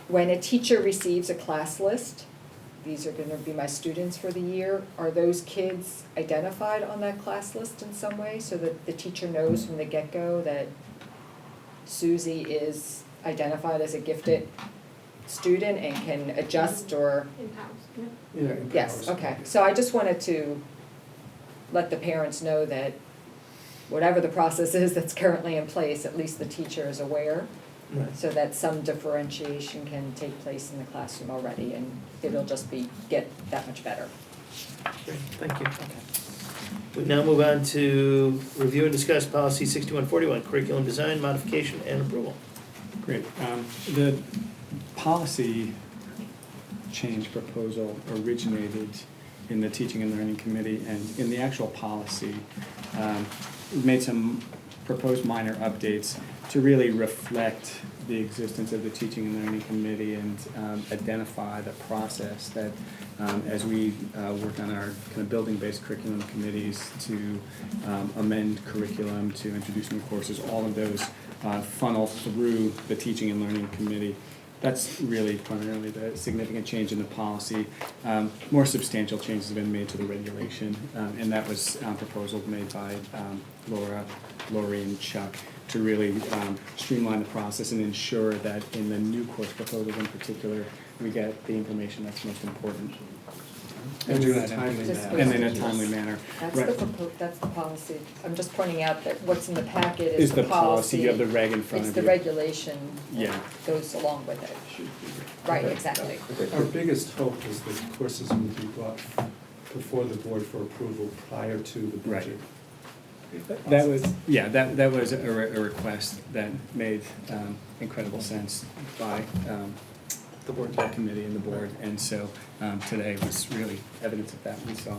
when a teacher receives a class list, these are going to be my students for the year, are those kids identified on that class list in some way so that the teacher knows from the get-go that Susie is identified as a gifted student and can adjust or? In-house, yeah. Yeah. Yes, okay. So I just wanted to let the parents know that whatever the process is that's currently in place, at least the teacher is aware, Right. so that some differentiation can take place in the classroom already, and it'll just get that much better. Great, thank you. We now move on to review and discuss policy 6141, curriculum design, modification, and approval. Great. The policy change proposal originated in the Teaching and Learning Committee, and in the actual policy, we made some proposed minor updates to really reflect the existence of the Teaching and Learning Committee and identify the process that as we work on our kind of building-based curriculum committees to amend curriculum, to introduce new courses, all of those funnel through the Teaching and Learning Committee. That's really primarily the significant change in the policy. More substantial changes have been made to the regulation, and that was a proposal made by Laura, Lori, and Chuck to really streamline the process and ensure that in the new course proposals in particular, we get the information that's most important. And do in a that timely manner. And in a timely manner. That's Right. that's the policy. I'm just pointing out that what's in the packet Is is the the policy, policy. you have the reg in front It's of the you. regulation Yeah. that goes along with it. Right, exactly. Our biggest hope is that courses will be brought before the board for approval prior to the Right. budget. That was, yeah, that was a request that made incredible sense by the board, that committee and the board, and so today was really evidence of that. We saw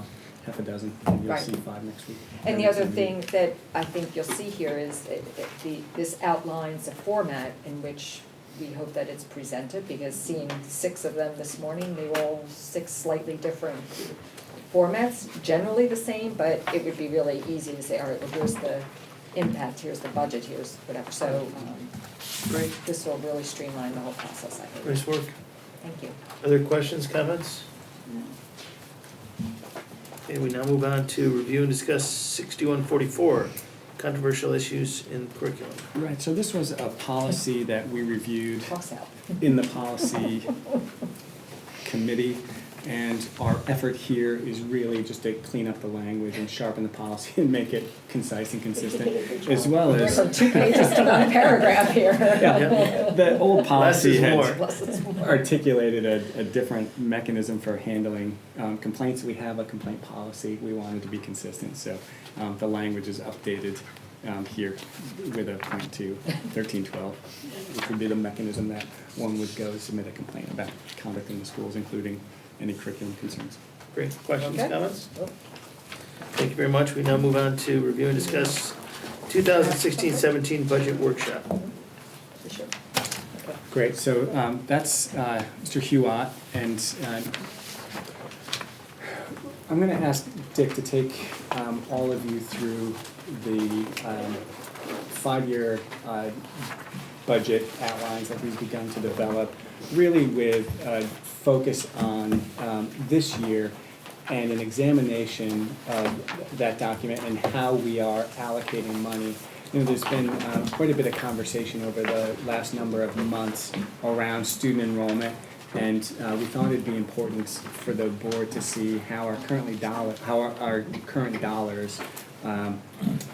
half a dozen, and you'll Right. see 5 next week. And the other thing that I think you'll see here is this outlines a format in which we hope that it's presented, because seeing 6 of them this morning, they were all 6 slightly different formats, generally the same, but it would be really easy to say, all right, well, here's the impact, here's the budget, here's whatever. So Great, This will really streamline the whole process, I think. nice work. Thank you. Other questions, comments? Okay, we now move on to review and discuss 6144, controversial issues in curriculum. Right, so this was a policy that we reviewed Cross out. in the policy committee, and our effort here is really just to clean up the language and sharpen the policy and make it concise and consistent, as well as. From 2 pages to 1 paragraph here. Yeah, the old policy is more. had Less is more. articulated a different mechanism for handling complaints. We have a complaint policy. We wanted to be consistent, so the language is updated here with a point to 1312, which would be the mechanism that one would go submit a complaint about conduct in the schools, including any curriculum concerns. Great, questions, Okay. comments? Thank you very much. We now move on to review and discuss 2016-17 budget workshop. Sure. Great, so that's Mr. Huot, and I'm going to ask Dick to take all of you through the 5-year budget outlines that we've begun to develop, really with a focus on this year and an examination of that document and how we are allocating money. You know, there's been quite a bit of conversation over the last number of months around student enrollment, and we thought it'd be important for the board to see how our current dollars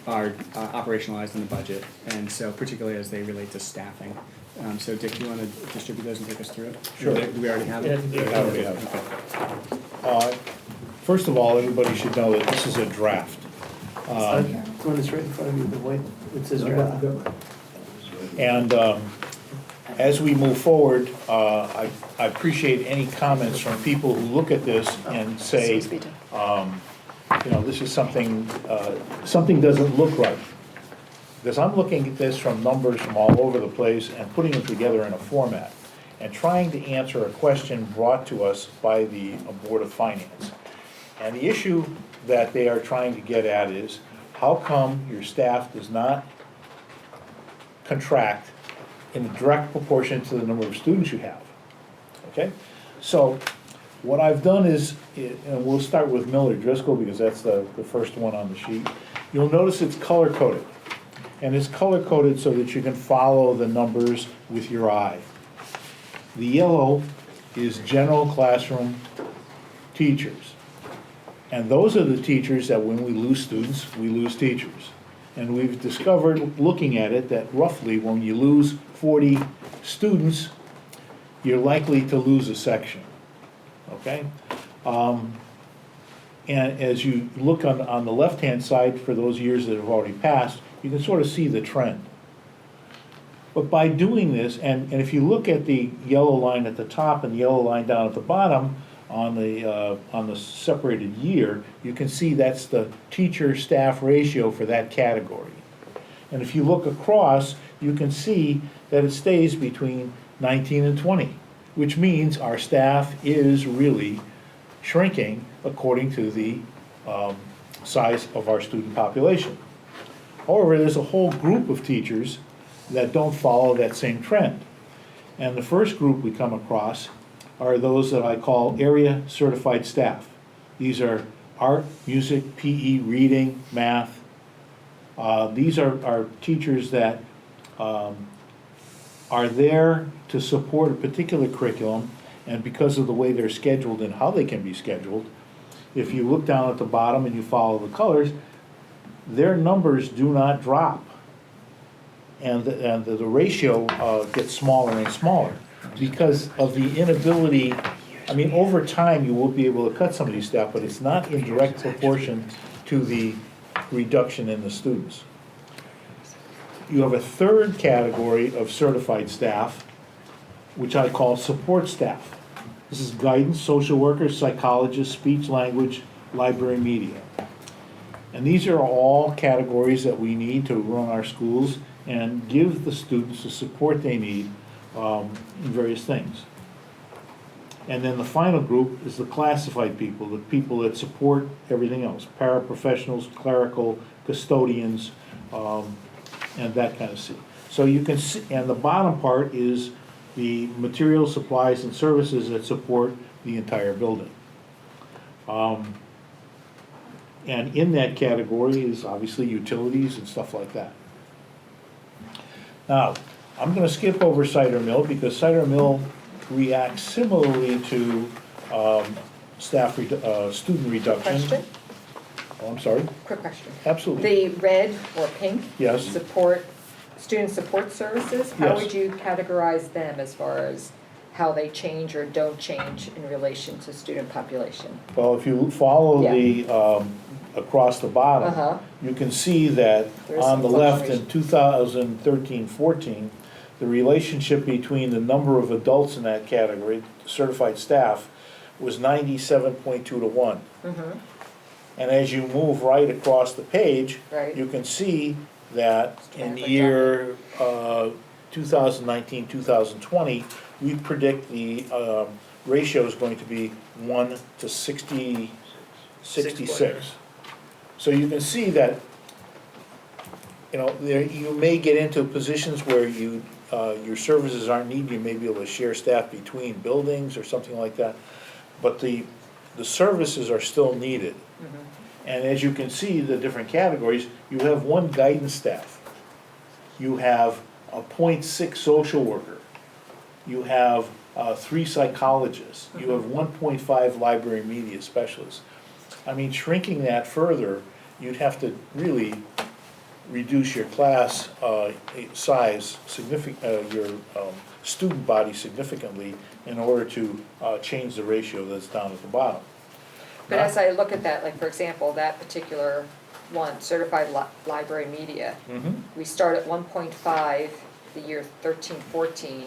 are operationalized in the budget, and so particularly as they relate to staffing. So Dick, do you want to distribute those and take us through it? Sure. Do we already have it? Yeah, I already have it. Okay. First of all, everybody should know that this is a draft. One that's right in front of you, the white, it says draft. And as we move forward, I appreciate any comments from people who look at this and say, you know, this is something, something doesn't look right. Because I'm looking at this from numbers from all over the place and putting them together in a format and trying to answer a question brought to us by the Board of Finance. And the issue that they are trying to get at is, how come your staff does not contract in a direct proportion to the number of students you have? Okay? So what I've done is, and we'll start with Miller Driscoll because that's the first one on the sheet. You'll notice it's color-coded. And it's color-coded so that you can follow the numbers with your eye. The yellow is general classroom teachers. And those are the teachers that when we lose students, we lose teachers. And we've discovered, looking at it, that roughly when you lose 40 students, you're likely to lose a section, okay? And as you look on the left-hand side for those years that have already passed, you can sort of see the trend. But by doing this, and if you look at the yellow line at the top and the yellow line down at the bottom on the separated year, you can see that's the teacher-staff ratio for that category. And if you look across, you can see that it stays between 19 and 20, which means our staff is really shrinking according to the size of our student population. However, there's a whole group of teachers that don't follow that same trend. And the first group we come across are those that I call area certified staff. These are art, music, PE, reading, math. These are teachers that are there to support a particular curriculum, and because of the way they're scheduled and how they can be scheduled, if you look down at the bottom and you follow the colors, their numbers do not drop. And the ratio gets smaller and smaller because of the inability. I mean, over time, you will be able to cut some of these staff, but it's not in direct proportion to the reduction in the students. You have a third category of certified staff, which I call support staff. This is guidance, social workers, psychologists, speech language, library, media. And these are all categories that we need to run our schools and give the students the support they need in various things. And then the final group is the classified people, the people that support everything else, paraprofessionals, clerical, custodians, and that kind of thing. So you can see, and the bottom part is the materials, supplies, and services that support the entire building. And in that category is obviously utilities and stuff like that. Now, I'm gonna skip over Cider Mill because Cider Mill reacts similarly to student reduction. Question, Oh, I'm sorry, quick question. absolutely. The red or pink? Yes. Student support services, how Yes. would you categorize them as far as how they change or don't change in relation to student population? Well, if you follow the, across the bottom, Uh-huh. you can see that There is on the some left in fluctuation. 2013-14, the relationship between the number of adults in that category, certified staff, was 97.2 to 1. Mm-hmm. And as you move right across the page, Right. you can see that in Staff year 2019, 2020, we predict the ratio is going to be 1 to 66. So you can see that, you know, there, you may get into positions where you, your services aren't needed, you may be able to share staff between buildings or something like that. But the services are still needed. And as you can see, the different categories, you have one guidance staff. You have a 0.6 social worker. You have 3 psychologists. You have 1.5 library media specialists. I mean, shrinking that further, you'd have to really reduce your class size your student body significantly in order to change the ratio that's down at the bottom. But as I look at that, like for example, that particular one, certified library media, we start at 1.5 the year 13-14,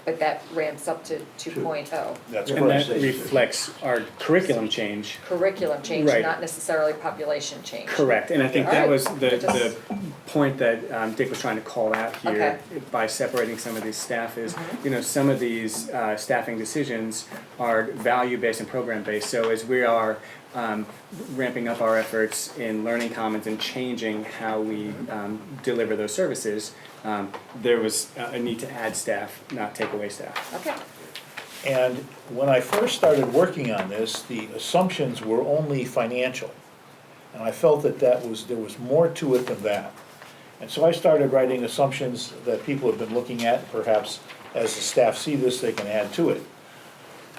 but that ramps up to 2.0. That's And correct. that reflects our curriculum change. Curriculum change, Right. not necessarily population change. Correct, and I think that Alright. was the Just- point that Dick was trying to call out here Okay. by separating some of these staff is, you know, some of these staffing decisions are value-based and program-based. So as we are ramping up our efforts in learning commons and changing how we deliver those services, there was a need to add staff, not take away staff. Okay, And when I first started working on this, the assumptions were only financial. And I felt that there was more to it than that. And so I started writing assumptions that people have been looking at, perhaps as the staff see this, they can add to it.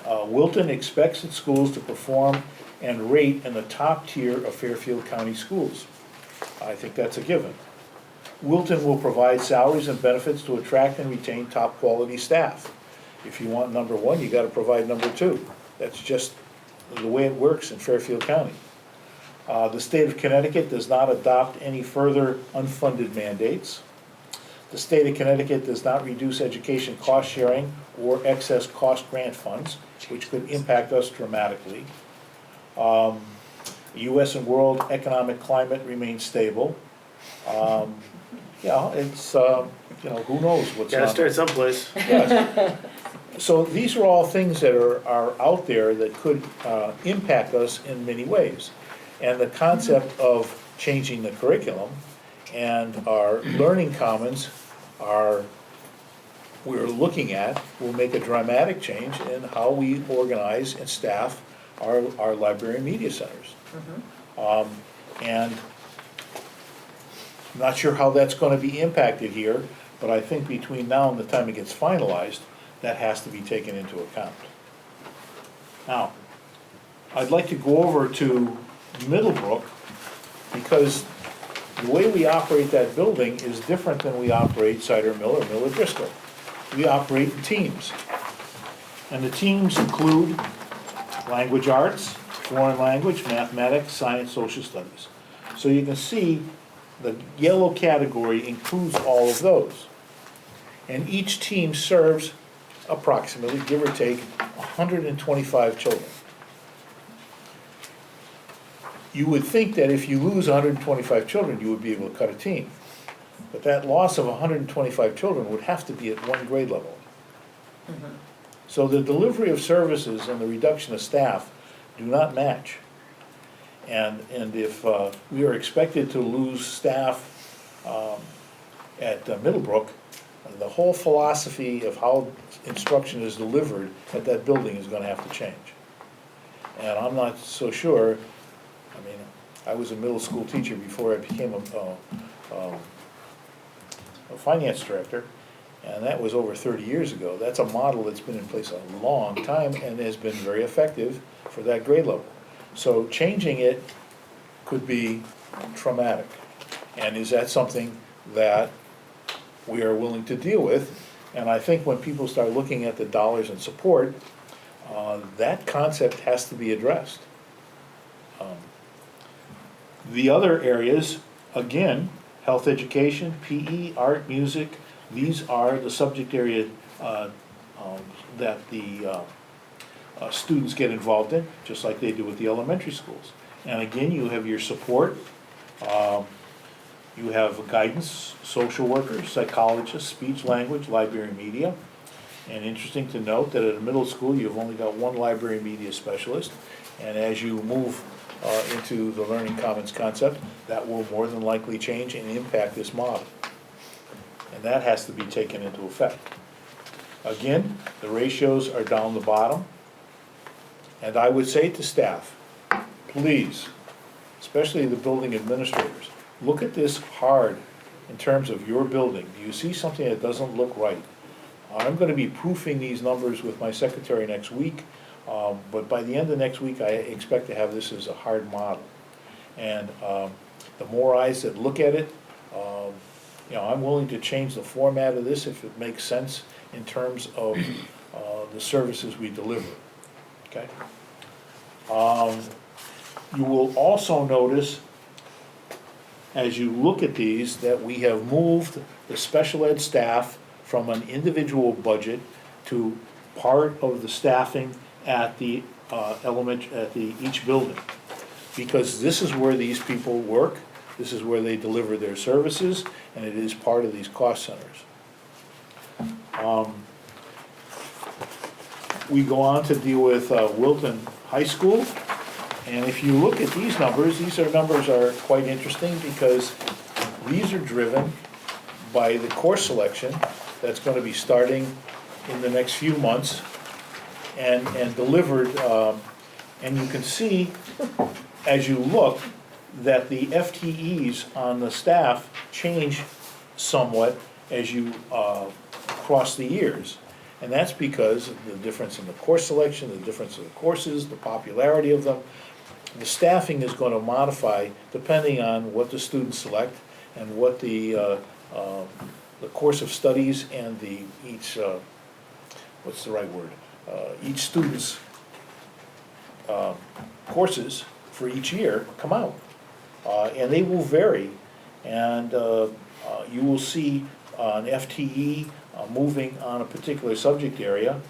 Wilton expects its schools to perform and rate in the top tier of Fairfield County schools. I think that's a given. Wilton will provide salaries and benefits to attract and retain top quality staff. If you want number 1, you gotta provide number 2. That's just the way it works in Fairfield County. The state of Connecticut does not adopt any further unfunded mandates. The state of Connecticut does not reduce education cost sharing or excess cost grant funds, which could impact us dramatically. US and world economic climate remains stable. Yeah, it's, you know, who knows what's on. Gotta start someplace. Yes. So these are all things that are out there that could impact us in many ways. And the concept of changing the curriculum and our learning commons we're looking at will make a dramatic change in how we organize and staff our library and media centers. And I'm not sure how that's gonna be impacted here, but I think between now and the time it gets finalized, that has to be taken into account. Now, I'd like to go over to Middlebrook, because the way we operate that building is different than we operate Cider Mill or Miller Driscoll. We operate in teams. And the teams include language arts, foreign language, mathematics, science, social studies. So you can see the yellow category includes all of those. And each team serves approximately, give or take, 125 children. You would think that if you lose 125 children, you would be able to cut a team. But that loss of 125 children would have to be at one grade level. So the delivery of services and the reduction of staff do not match. And if we are expected to lose staff at Middlebrook, the whole philosophy of how instruction is delivered at that building is gonna have to change. And I'm not so sure, I mean, I was a middle school teacher before I became a finance director, and that was over 30 years ago. That's a model that's been in place a long time and has been very effective for that grade level. So changing it could be traumatic. And is that something that we are willing to deal with? And I think when people start looking at the dollars and support, that concept has to be addressed. The other areas, again, health education, PE, art, music, these are the subject area that the students get involved in, just like they do with the elementary schools. And again, you have your support, you have guidance, social workers, psychologists, speech language, library media. And interesting to note that at a middle school, you've only got one library media specialist. And as you move into the learning commons concept, that will more than likely change and impact this model. And that has to be taken into effect. Again, the ratios are down the bottom. And I would say to staff, please, especially the building administrators, look at this hard in terms of your building. Do you see something that doesn't look right? I'm gonna be proofing these numbers with my secretary next week, but by the end of next week, I expect to have this as a hard model. And the more eyes that look at it, you know, I'm willing to change the format of this if it makes sense in terms of the services we deliver, okay? You will also notice, as you look at these, that we have moved the special ed staff from an individual budget to part of the staffing at the each building. Because this is where these people work, this is where they deliver their services, and it is part of these cost centers. We go on to deal with Wilton High School, and if you look at these numbers are quite interesting because these are driven by the course selection that's gonna be starting in the next few months and delivered, and you can see, as you look, that the FTEs on the staff change somewhat as you cross the years. And that's because of the difference in the course selection, the difference in the courses, the popularity of them. The staffing is gonna modify depending on what the students select and what the course of studies and each student's courses for each year come out. And they will vary, and you will see an FTE moving on a particular subject area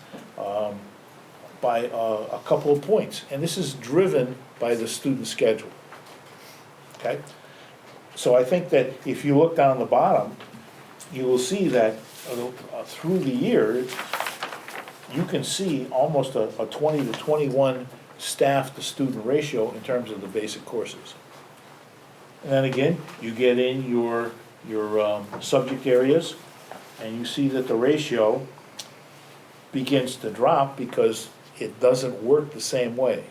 by a couple of points. And this is driven by the student schedule, okay? So I think that if you look down the bottom, you will see that through the years, you can see almost a 20 to 21 staff to student ratio in terms of the basic courses. And then again, you get in your subject areas, and you see that the ratio begins to drop because it doesn't work the same way.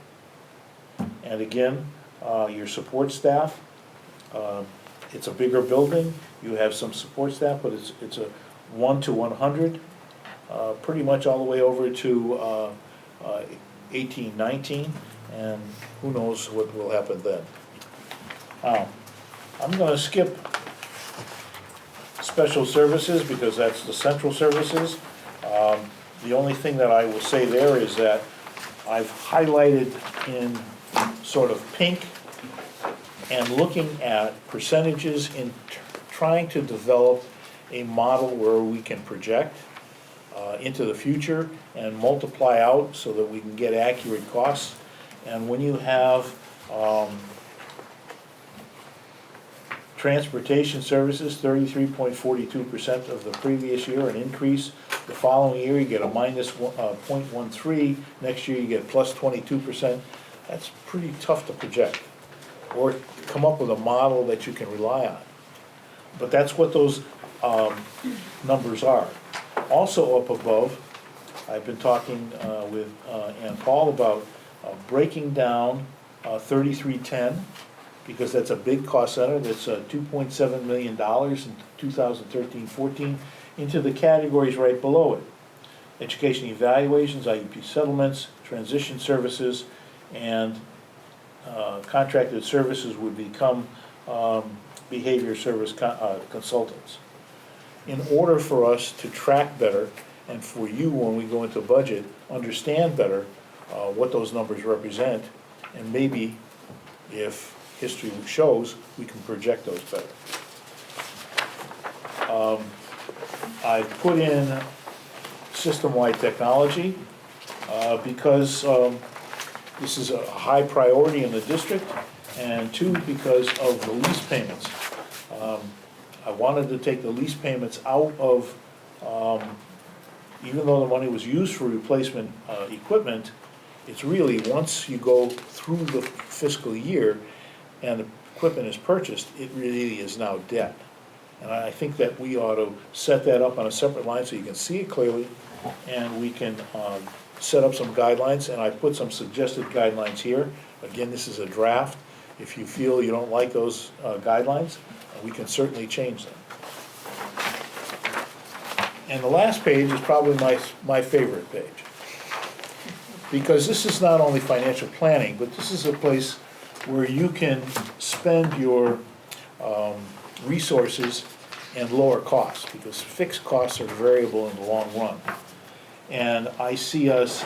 And again, your support staff, it's a bigger building, you have some support staff, but it's a 1 to 100, pretty much all the way over to 18, 19, and who knows what will happen then. I'm gonna skip special services because that's the central services. The only thing that I will say there is that I've highlighted in sort of pink and looking at percentages in trying to develop a model where we can project into the future and multiply out so that we can get accurate costs. And when you have transportation services, 33.42% of the previous year, an increase. The following year, you get a minus 0.13. Next year, you get plus 22%. That's pretty tough to project or come up with a model that you can rely on. But that's what those numbers are. Also up above, I've been talking with Ann Paul about breaking down 3310, because that's a big cost center, that's $2.7 million in 2013-14, into the categories right below it. Education evaluations, IEP settlements, transition services, and contracted services would become behavior service consultants. In order for us to track better, and for you, when we go into budget, understand better what those numbers represent, and maybe, if history shows, we can project those better. I put in system-wide technology because this is a high priority in the district, and two, because of the lease payments. I wanted to take the lease payments out of, even though the money was used for replacement equipment, it's really, once you go through the fiscal year and the equipment is purchased, it really is now debt. And I think that we ought to set that up on a separate line so you can see it clearly, and we can set up some guidelines, and I put some suggested guidelines here. Again, this is a draft. If you feel you don't like those guidelines, we can certainly change them. And the last page is probably my favorite page, because this is not only financial planning, but this is a place where you can spend your resources and lower costs, because fixed costs are variable in the long run. And I see us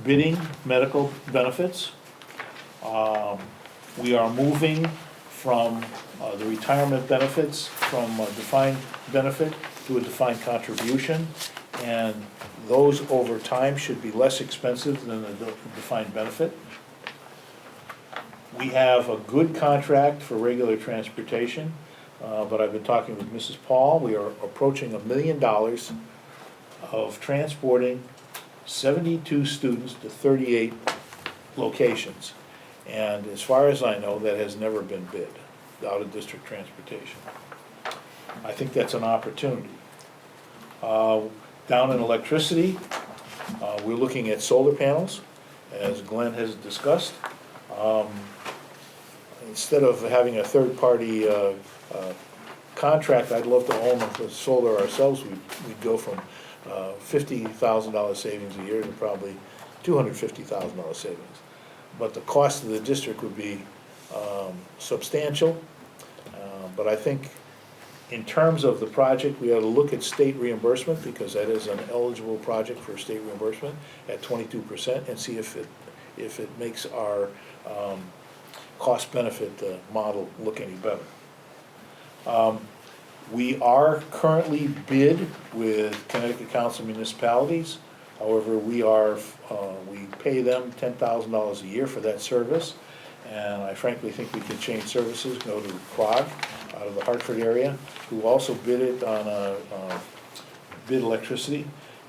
bidding medical benefits. We are moving from the retirement benefits from a defined benefit to a defined contribution, and those over time should be less expensive than a defined benefit. We have a good contract for regular transportation, but I've been talking with Mrs. Paul. We are approaching $1 million of transporting 72 students to 38 locations. And as far as I know, that has never been bid, out-of-district transportation. I think that's an opportunity. Down in electricity, we're looking at solar panels, as Glenn has discussed. Instead of having a third-party contract, I'd love to own the solar ourselves. We'd go from $50,000 savings a year to probably $250,000 savings. But the cost of the district would be substantial. But I think in terms of the project, we ought to look at state reimbursement, because that is an eligible project for state reimbursement at 22%, and see if it makes our cost-benefit model look any better. We are currently bid with Connecticut Council of Municipalities. However, we pay them $10,000 a year for that service, and I frankly think we can change services, go to CROG out of the Hartford area, who also bid it on bid electricity,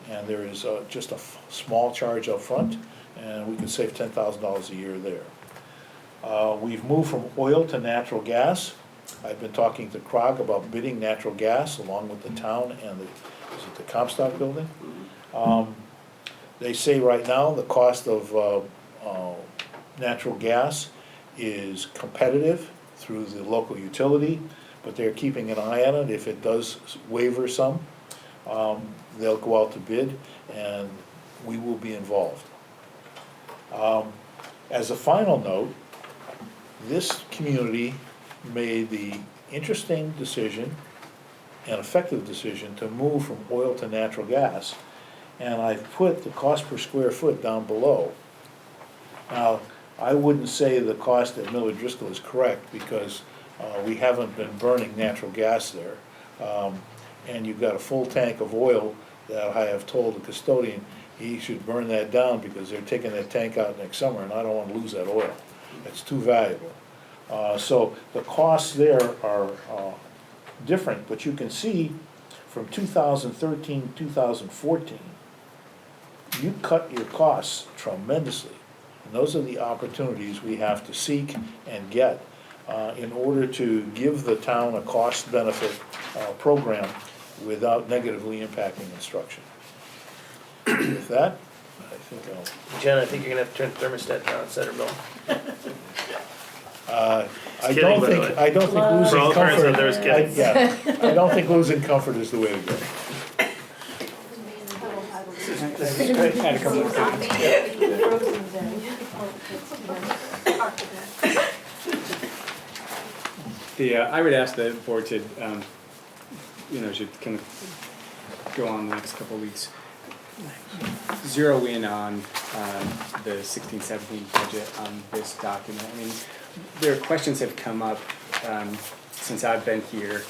and there is just a small charge up front, and we could save $10,000 a year there. We've moved from oil to natural gas. I've been talking to CROG about bidding natural gas along with the town and the Comstock building. They say right now the cost of natural gas is competitive through the local utility, but they're keeping an eye on it. If it does waver some, they'll go out to bid, and we will be involved. As a final note, this community made the interesting decision, an effective decision, to move from oil to natural gas, and I've put the cost per square foot down below. Now, I wouldn't say the cost at Miller Driscoll is correct, because we haven't been burning natural gas there. And you've got a full tank of oil that I have told the custodian he should burn that down, because they're taking that tank out next summer, and I don't want to lose that oil. It's too valuable. So the costs there are different, but you can see from 2013 to 2014, you cut your costs tremendously. And those are the opportunities we have to seek and get in order to give the town a cost-benefit program without negatively impacting instruction. With that, I think I'll Jen, I think you're gonna have to turn the thermostat down at Centerville. I kidding, don't by the think, way. I don't think For losing all parents comfort. out there, it's kidding. Yeah, I don't think losing comfort is the way to go. This is great. Add a couple more things. I would ask the board to, as you kind of go on the next couple of weeks, zero in on the 16-17 budget on this document. I mean, there are questions that have come up since I've been here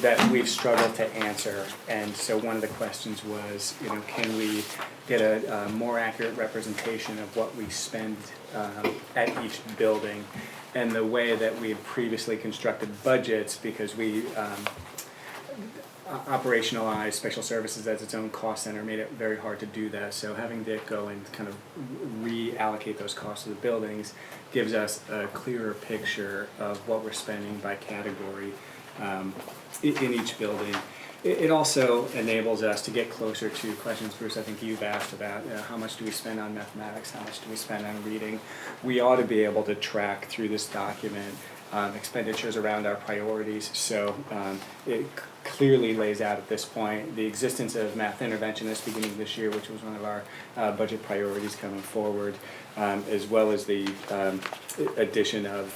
that we've struggled to answer. And so one of the questions was, can we get a more accurate representation of what we spend at each building? And the way that we had previously constructed budgets, because we operationalized special services as its own cost center, made it very hard to do that. So having Dick go and kind of reallocate those costs to the buildings gives us a clearer picture of what we're spending by category in each building. It also enables us to get closer to questions, Bruce, I think you've asked about, how much do we spend on mathematics, how much do we spend on reading? We ought to be able to track through this document expenditures around our priorities. So it clearly lays out at this point the existence of math interventionists beginning this year, which was one of our budget priorities coming forward, as well as the addition of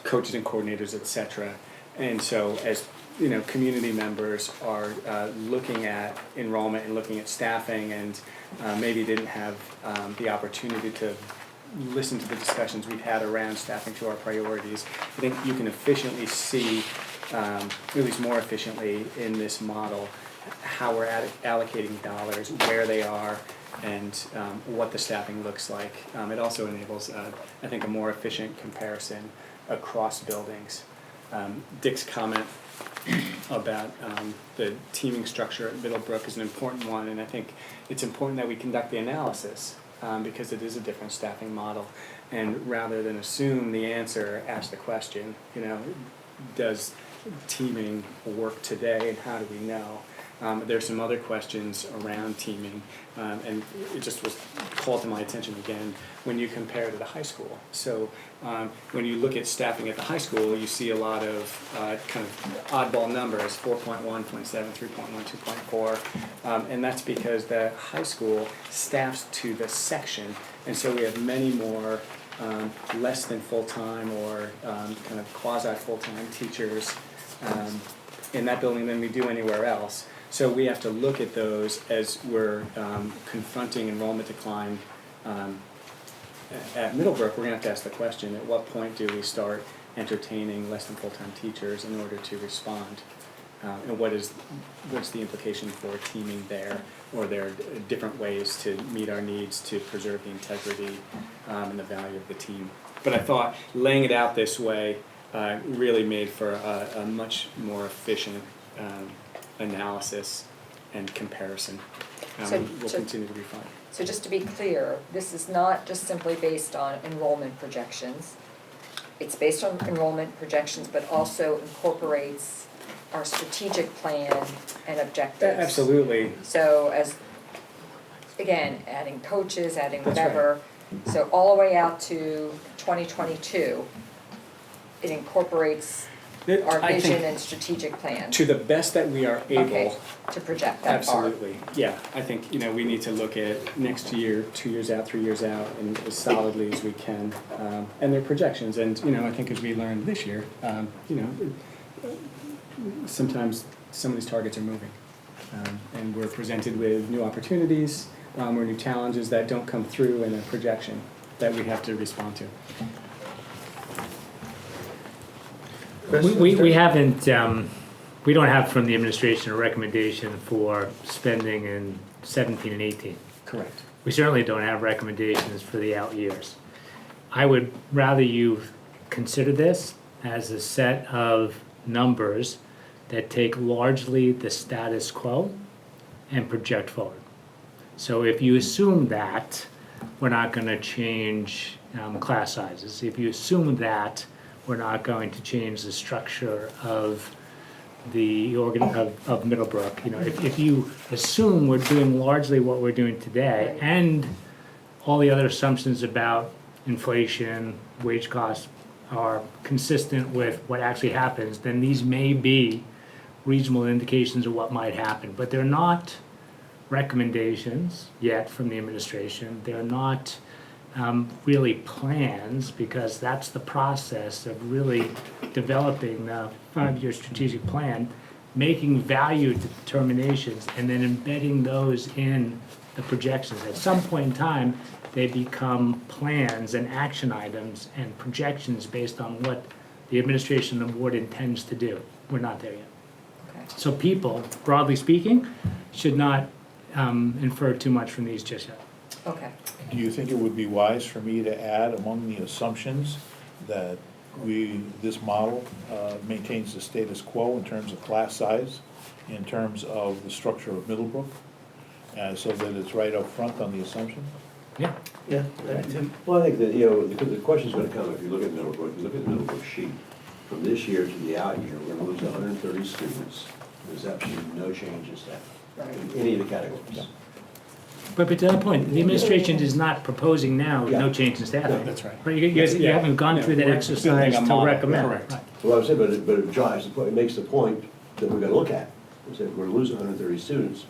coaches and coordinators, et cetera. And so as community members are looking at enrollment and looking at staffing and maybe didn't have the opportunity to listen to the discussions we've had around staffing to our priorities, I think you can efficiently see, at least more efficiently in this model, how we're allocating dollars, where they are, and what the staffing looks like. It also enables, I think, a more efficient comparison across buildings. Dick's comment about the teaming structure at Middlebrook is an important one, and I think it's important that we conduct the analysis because it is a different staffing model. And rather than assume the answer, ask the question, does teaming work today and how do we know? There's some other questions around teaming, and it just was called to my attention again when you compare to the high school. So when you look at staffing at the high school, you see a lot of kind of oddball numbers, 4.1, 0.7, 3.1, 2.4, and that's because the high school staffs to the section, and so we have many more less than full-time or kind of quasi-full-time teachers in that building than we do anywhere else. So we have to look at those as we're confronting enrollment decline at Middlebrook. We're going to have to ask the question, at what point do we start entertaining less than full-time teachers in order to respond? And what's the implication for teaming there? Or there are different ways to meet our needs to preserve the integrity and the value of the team. But I thought laying it out this way really made for a much more efficient analysis and comparison. We'll continue to refine. So just to be clear, this is not just simply based on enrollment projections. It's based on enrollment projections, but also incorporates our strategic plan and objectives. Absolutely. So as, again, adding coaches, adding That's whatever, so all the way out to 2022, it incorporates our I vision think and strategic plan. to the best that we are able. Okay, to project that far. Absolutely, yeah. I think, we need to look at next year, 2 years out, 3 years out, and as solidly as we can. And their projections, and, I think as we learned this year, sometimes some of these targets are moving. And we're presented with new opportunities, or new challenges that don't come through in a projection that we have to respond to. We haven't, we don't have from the administration a recommendation for spending in 17 and 18. Correct. We certainly don't have recommendations for the out years. I would rather you consider this as a set of numbers that take largely the status quo and project forward. So if you assume that, we're not gonna change class sizes. If you assume that, we're not going to change the structure of the of Middlebrook. You know, if you assume we're doing largely what we're doing today, Right. and all the other assumptions about inflation, wage costs are consistent with what actually happens, then these may be reasonable indications of what might happen. But they're not recommendations yet from the administration. They're not really plans, because that's the process of really developing the five-year strategic plan, making value determinations, and then embedding those in the projections. At some point in time, they become plans and action items and projections based on what the administration and the board intends to do. We're not there yet. Okay. So people, broadly speaking, should not infer too much from these just yet. Okay. Do you think it would be wise for me to add among the assumptions that this model maintains the status quo in terms of class size, in terms of the structure of Middlebrook, so that it's right up front on the assumption? Yeah. Yeah, Tim? Well, I think that, you know, because the question's gonna come, if you look at Middlebrook, you look at the Middlebrook sheet, from this year to the out year, we're gonna lose 130 students. There's absolutely no change in staff, in any of the categories. But to that point, the administration is not proposing now no Yeah. change in staffing. That's right. Right, you haven't gone through that We're exercise building a to model. recommend. Correct. Right. Well, I'm saying, but it drives the point, it makes the point that we're gonna look at. We said, we're losing 130 students.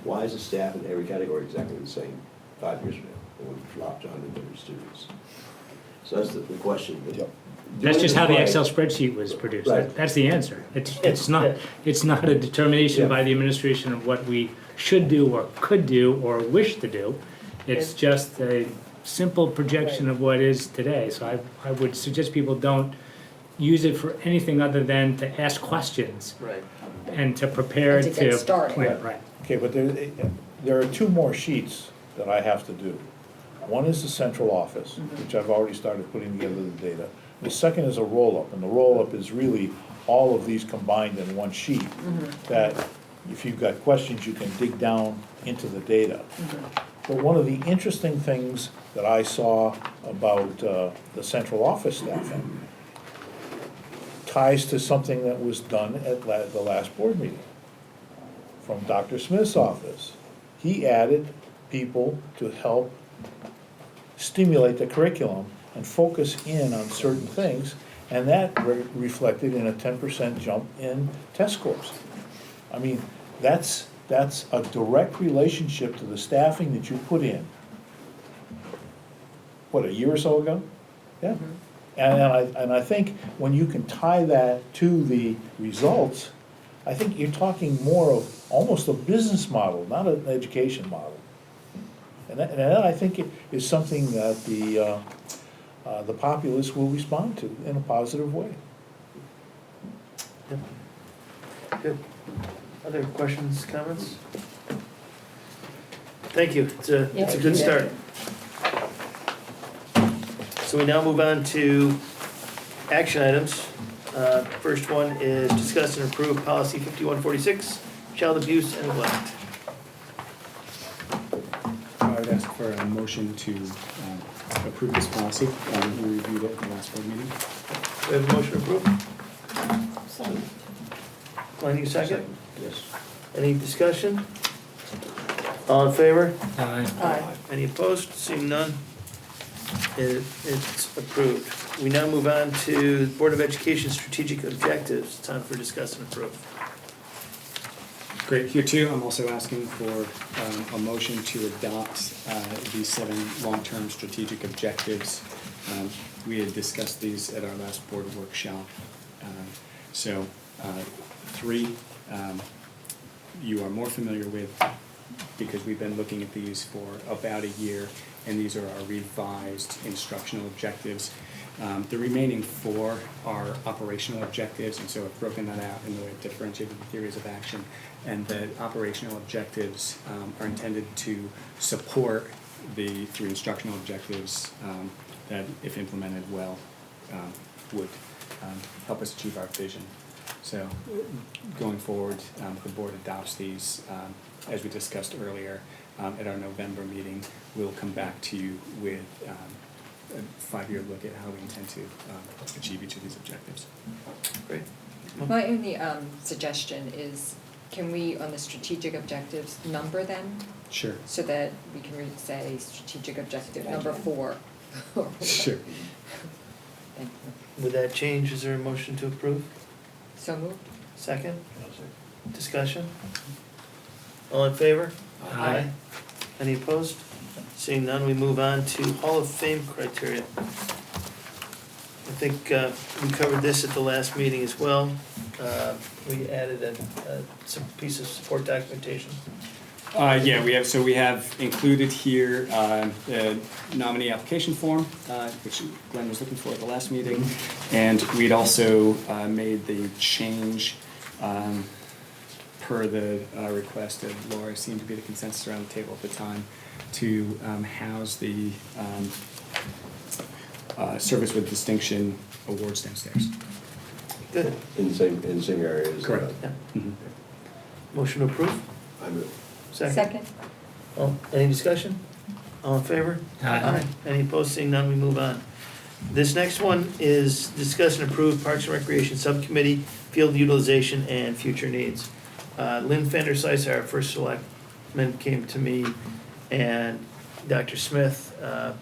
Why is the staff in every category exactly the same 5 years from now? When we've dropped 130 students. So that's the question. But That's just how the doing it Excel right- spreadsheet was produced. Right. That's the answer. It's not a determination Yeah. by the administration of what we should do or could do or wish to do. It's just a simple projection of what is today. So I would suggest people don't use it for anything other than to ask questions Right. and to prepare And to get to started. plan, right. Okay, but there are two more sheets that I have to do. One is the central office, which I've already started putting together the data. The second is a roll-up, and the roll-up is really all of these combined in one sheet. That if you've got questions, you can dig down into the data. But one of the interesting things that I saw about the central office staffing ties to something that was done at the last board meeting from Dr. Smith's office. He added people to help stimulate the curriculum and focus in on certain things, and that reflected in a 10% jump in test scores. I mean, that's a direct relationship to the staffing that you put in. What, a year or so ago? Yeah. And I think when you can tie that to the results, I think you're talking more of almost a business model, not an education model. And that I think is something that the populace will respond to in a positive way. Good. Other questions, comments? Thank you, it's a good start. So we now move on to action items. First one is discuss and approve policy 5146, child abuse and neglect. I would ask for a motion to approve this policy. We reviewed it at the last board meeting. We have a motion approved. So, Any second? Yes. Any discussion? All in favor? Aye. Any opposed? Seeing none, it's approved. We now move on to Board of Education strategic objectives. Time for discuss and approve. Great, here too, I'm also asking for a motion to adopt these 7 long-term strategic objectives. We had discussed these at our last board workshop. So 3 you are more familiar with because we've been looking at these for about a year, and these are our revised instructional objectives. The remaining 4 are operational objectives, and so I've broken that out in the way of differentiated theories of action. And the operational objectives are intended to support the 3 instructional objectives that, if implemented well, would help us achieve our vision. So going forward, the board adopts these, as we discussed earlier, at our November meeting, we'll come back to you with a 5-year look at how we intend to achieve each of these objectives. Great. My only suggestion is, can we, on the strategic objectives, number them Sure. so that we can say strategic objective number 4? or whatever. Sure. Thank you. With that change, is there a motion to approve? So moved? Second? Discussion? All in favor? Aye. Any opposed? Seeing none, we move on to Hall of Fame criteria. I think we covered this at the last meeting as well. We added some piece of support documentation. Yeah, we have included here the nominee application form, which Glenn was looking for at the last meeting. And we'd also made the change per the request of Laura, seemed to be the consensus around the table at the time, to house the Service with Distinction awards downstairs. Good. In the same area as. Correct. Yeah. Mhm. Motion to approve? I move. Second? Any discussion? All in favor? Aye. Any opposed? Seeing none, we move on. This next one is discuss and approve Parks and Recreation Subcommittee, field utilization and future needs. Lynn Fender-Seiss, our first selectman, came to me and Dr. Smith, a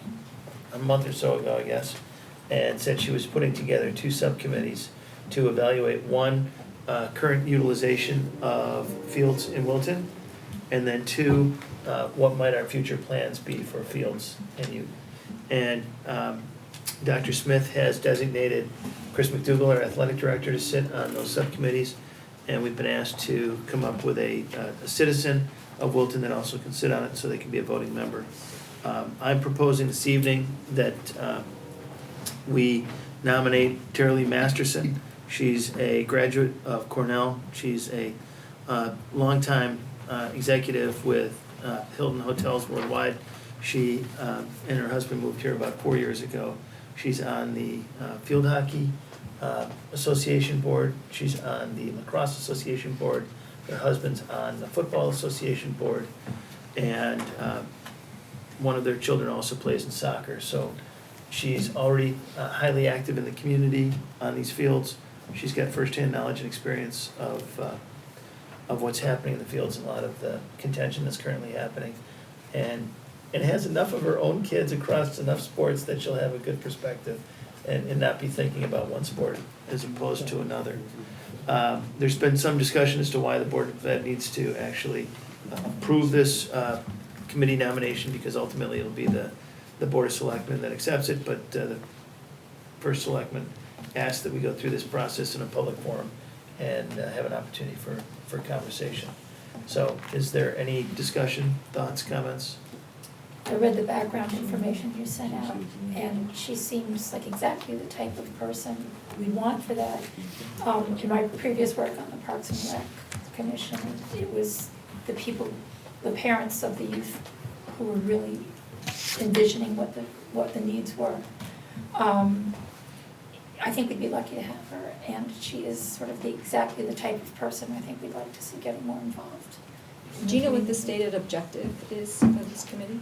month or so ago, I guess, and said she was putting together 2 subcommittees to evaluate, one, current utilization of fields in Wilton, and then 2, what might our future plans be for fields and youth. And Dr. Smith has designated Chris McDougall, our athletic director, to sit on those subcommittees, and we've been asked to come up with a citizen of Wilton that also can sit on it, so they can be a voting member. I'm proposing this evening that we nominate Tara-Lee Masterson. She's a graduate of Cornell. She's a longtime executive with Hilton Hotels Worldwide. She and her husband moved here about 4 years ago. She's on the Field Hockey Association Board. She's on the Lacrosse Association Board. Her husband's on the Football Association Board. And one of their children also plays in soccer. So she's already highly active in the community on these fields. She's got firsthand knowledge and experience of what's happening in the fields and a lot of the contention that's currently happening. And has enough of her own kids across enough sports that she'll have a good perspective and not be thinking about one sport as opposed to another. There's been some discussion as to why the Board of Ed needs to actually approve this committee nomination, because ultimately it'll be the Board of Selectmen that accepts it, but the first selectman asked that we go through this process in a public forum and have an opportunity for conversation. So is there any discussion, thoughts, comments? I read the background information you sent out, and she seems like exactly the type of person we want for that. In my previous work on the Parks and Rec Commission, it was the people, the parents of the youth who were really envisioning what the needs were. I think we'd be lucky to have her, and she is sort of exactly the type of person I think we'd like to see getting more involved. Do you know what the stated objective is of this committee?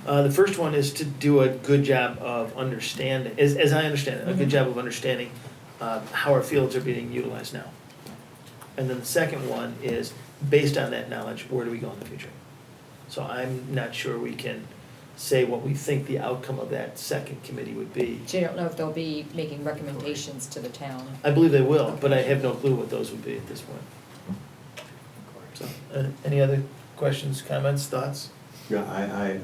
The first one is to do a good job of understanding, as I understand it, a good job of understanding how our fields are being utilized now. And then the second one is, based on that knowledge, where do we go in the future? So I'm not sure we can say what we think the outcome of that second committee would be. So you don't know if they'll be making recommendations to the town? I believe they will, but I have no clue what those would be at this point. So, any other questions, comments, thoughts? Yeah, I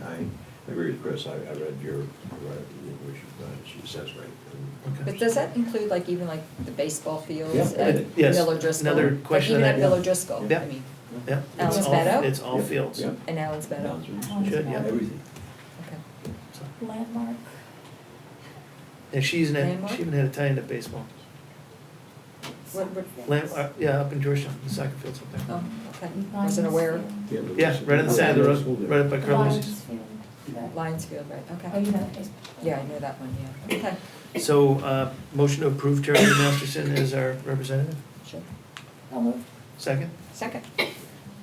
agree with Chris. I read your, which she says right. But does that include like even like the baseball fields Yeah, at yes. Miller Driscoll? Another question Like on even that. at Miller Driscoll, Yeah. I mean, Yeah. Allen's It's all- Meadow? It's all fields. Yeah. and Allen's Meadow, Should, yeah. Everything. okay. Landmark. And she even Landmark? had a tie into baseball. Yeah, up in Georgetown, the soccer fields up there. Oh, okay, wasn't aware, Yeah, right on the side of the road, right up by Carlos's. Lions Field, right, Oh, okay. you know baseball. Yeah, I know that one, yeah, okay. So, motion to approve Terry Masterson as our representative? Sure. I'll move. Second? Second.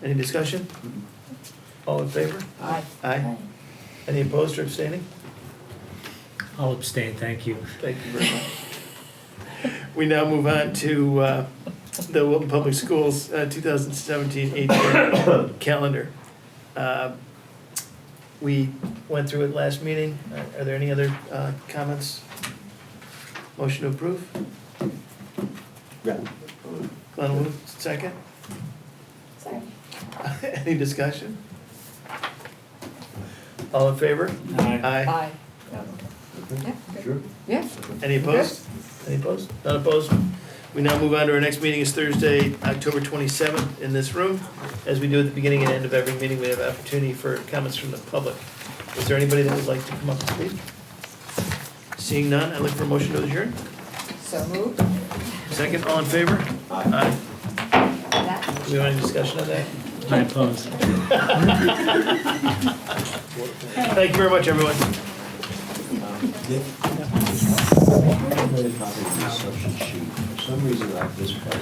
Any discussion? All in favor? Aye. Aye. Any opposed or abstaining? I'll abstain, thank you. Thank you very much. We now move on to the Wilton Public Schools 2017-18 calendar. We went through it last meeting. Are there any other comments? Motion to approve? Yeah. Glenn will move, second. Sorry. Any discussion? All in favor? Aye. Aye. Yeah, good. Sure. Yeah. Any opposed? Any opposed? None opposed? We now move on to our next meeting is Thursday, October 27th in this room. As we do at the beginning and end of every meeting, we have opportunity for comments from the public. Is there anybody that would like to come up and speak? Seeing none, I look for a motion to adjourn. So moved. Second, all in favor? Aye. That Do we have any discussion on that? I oppose. Thank you very much, everyone. I'm going to copy this substitute sheet. For some reason, like this part,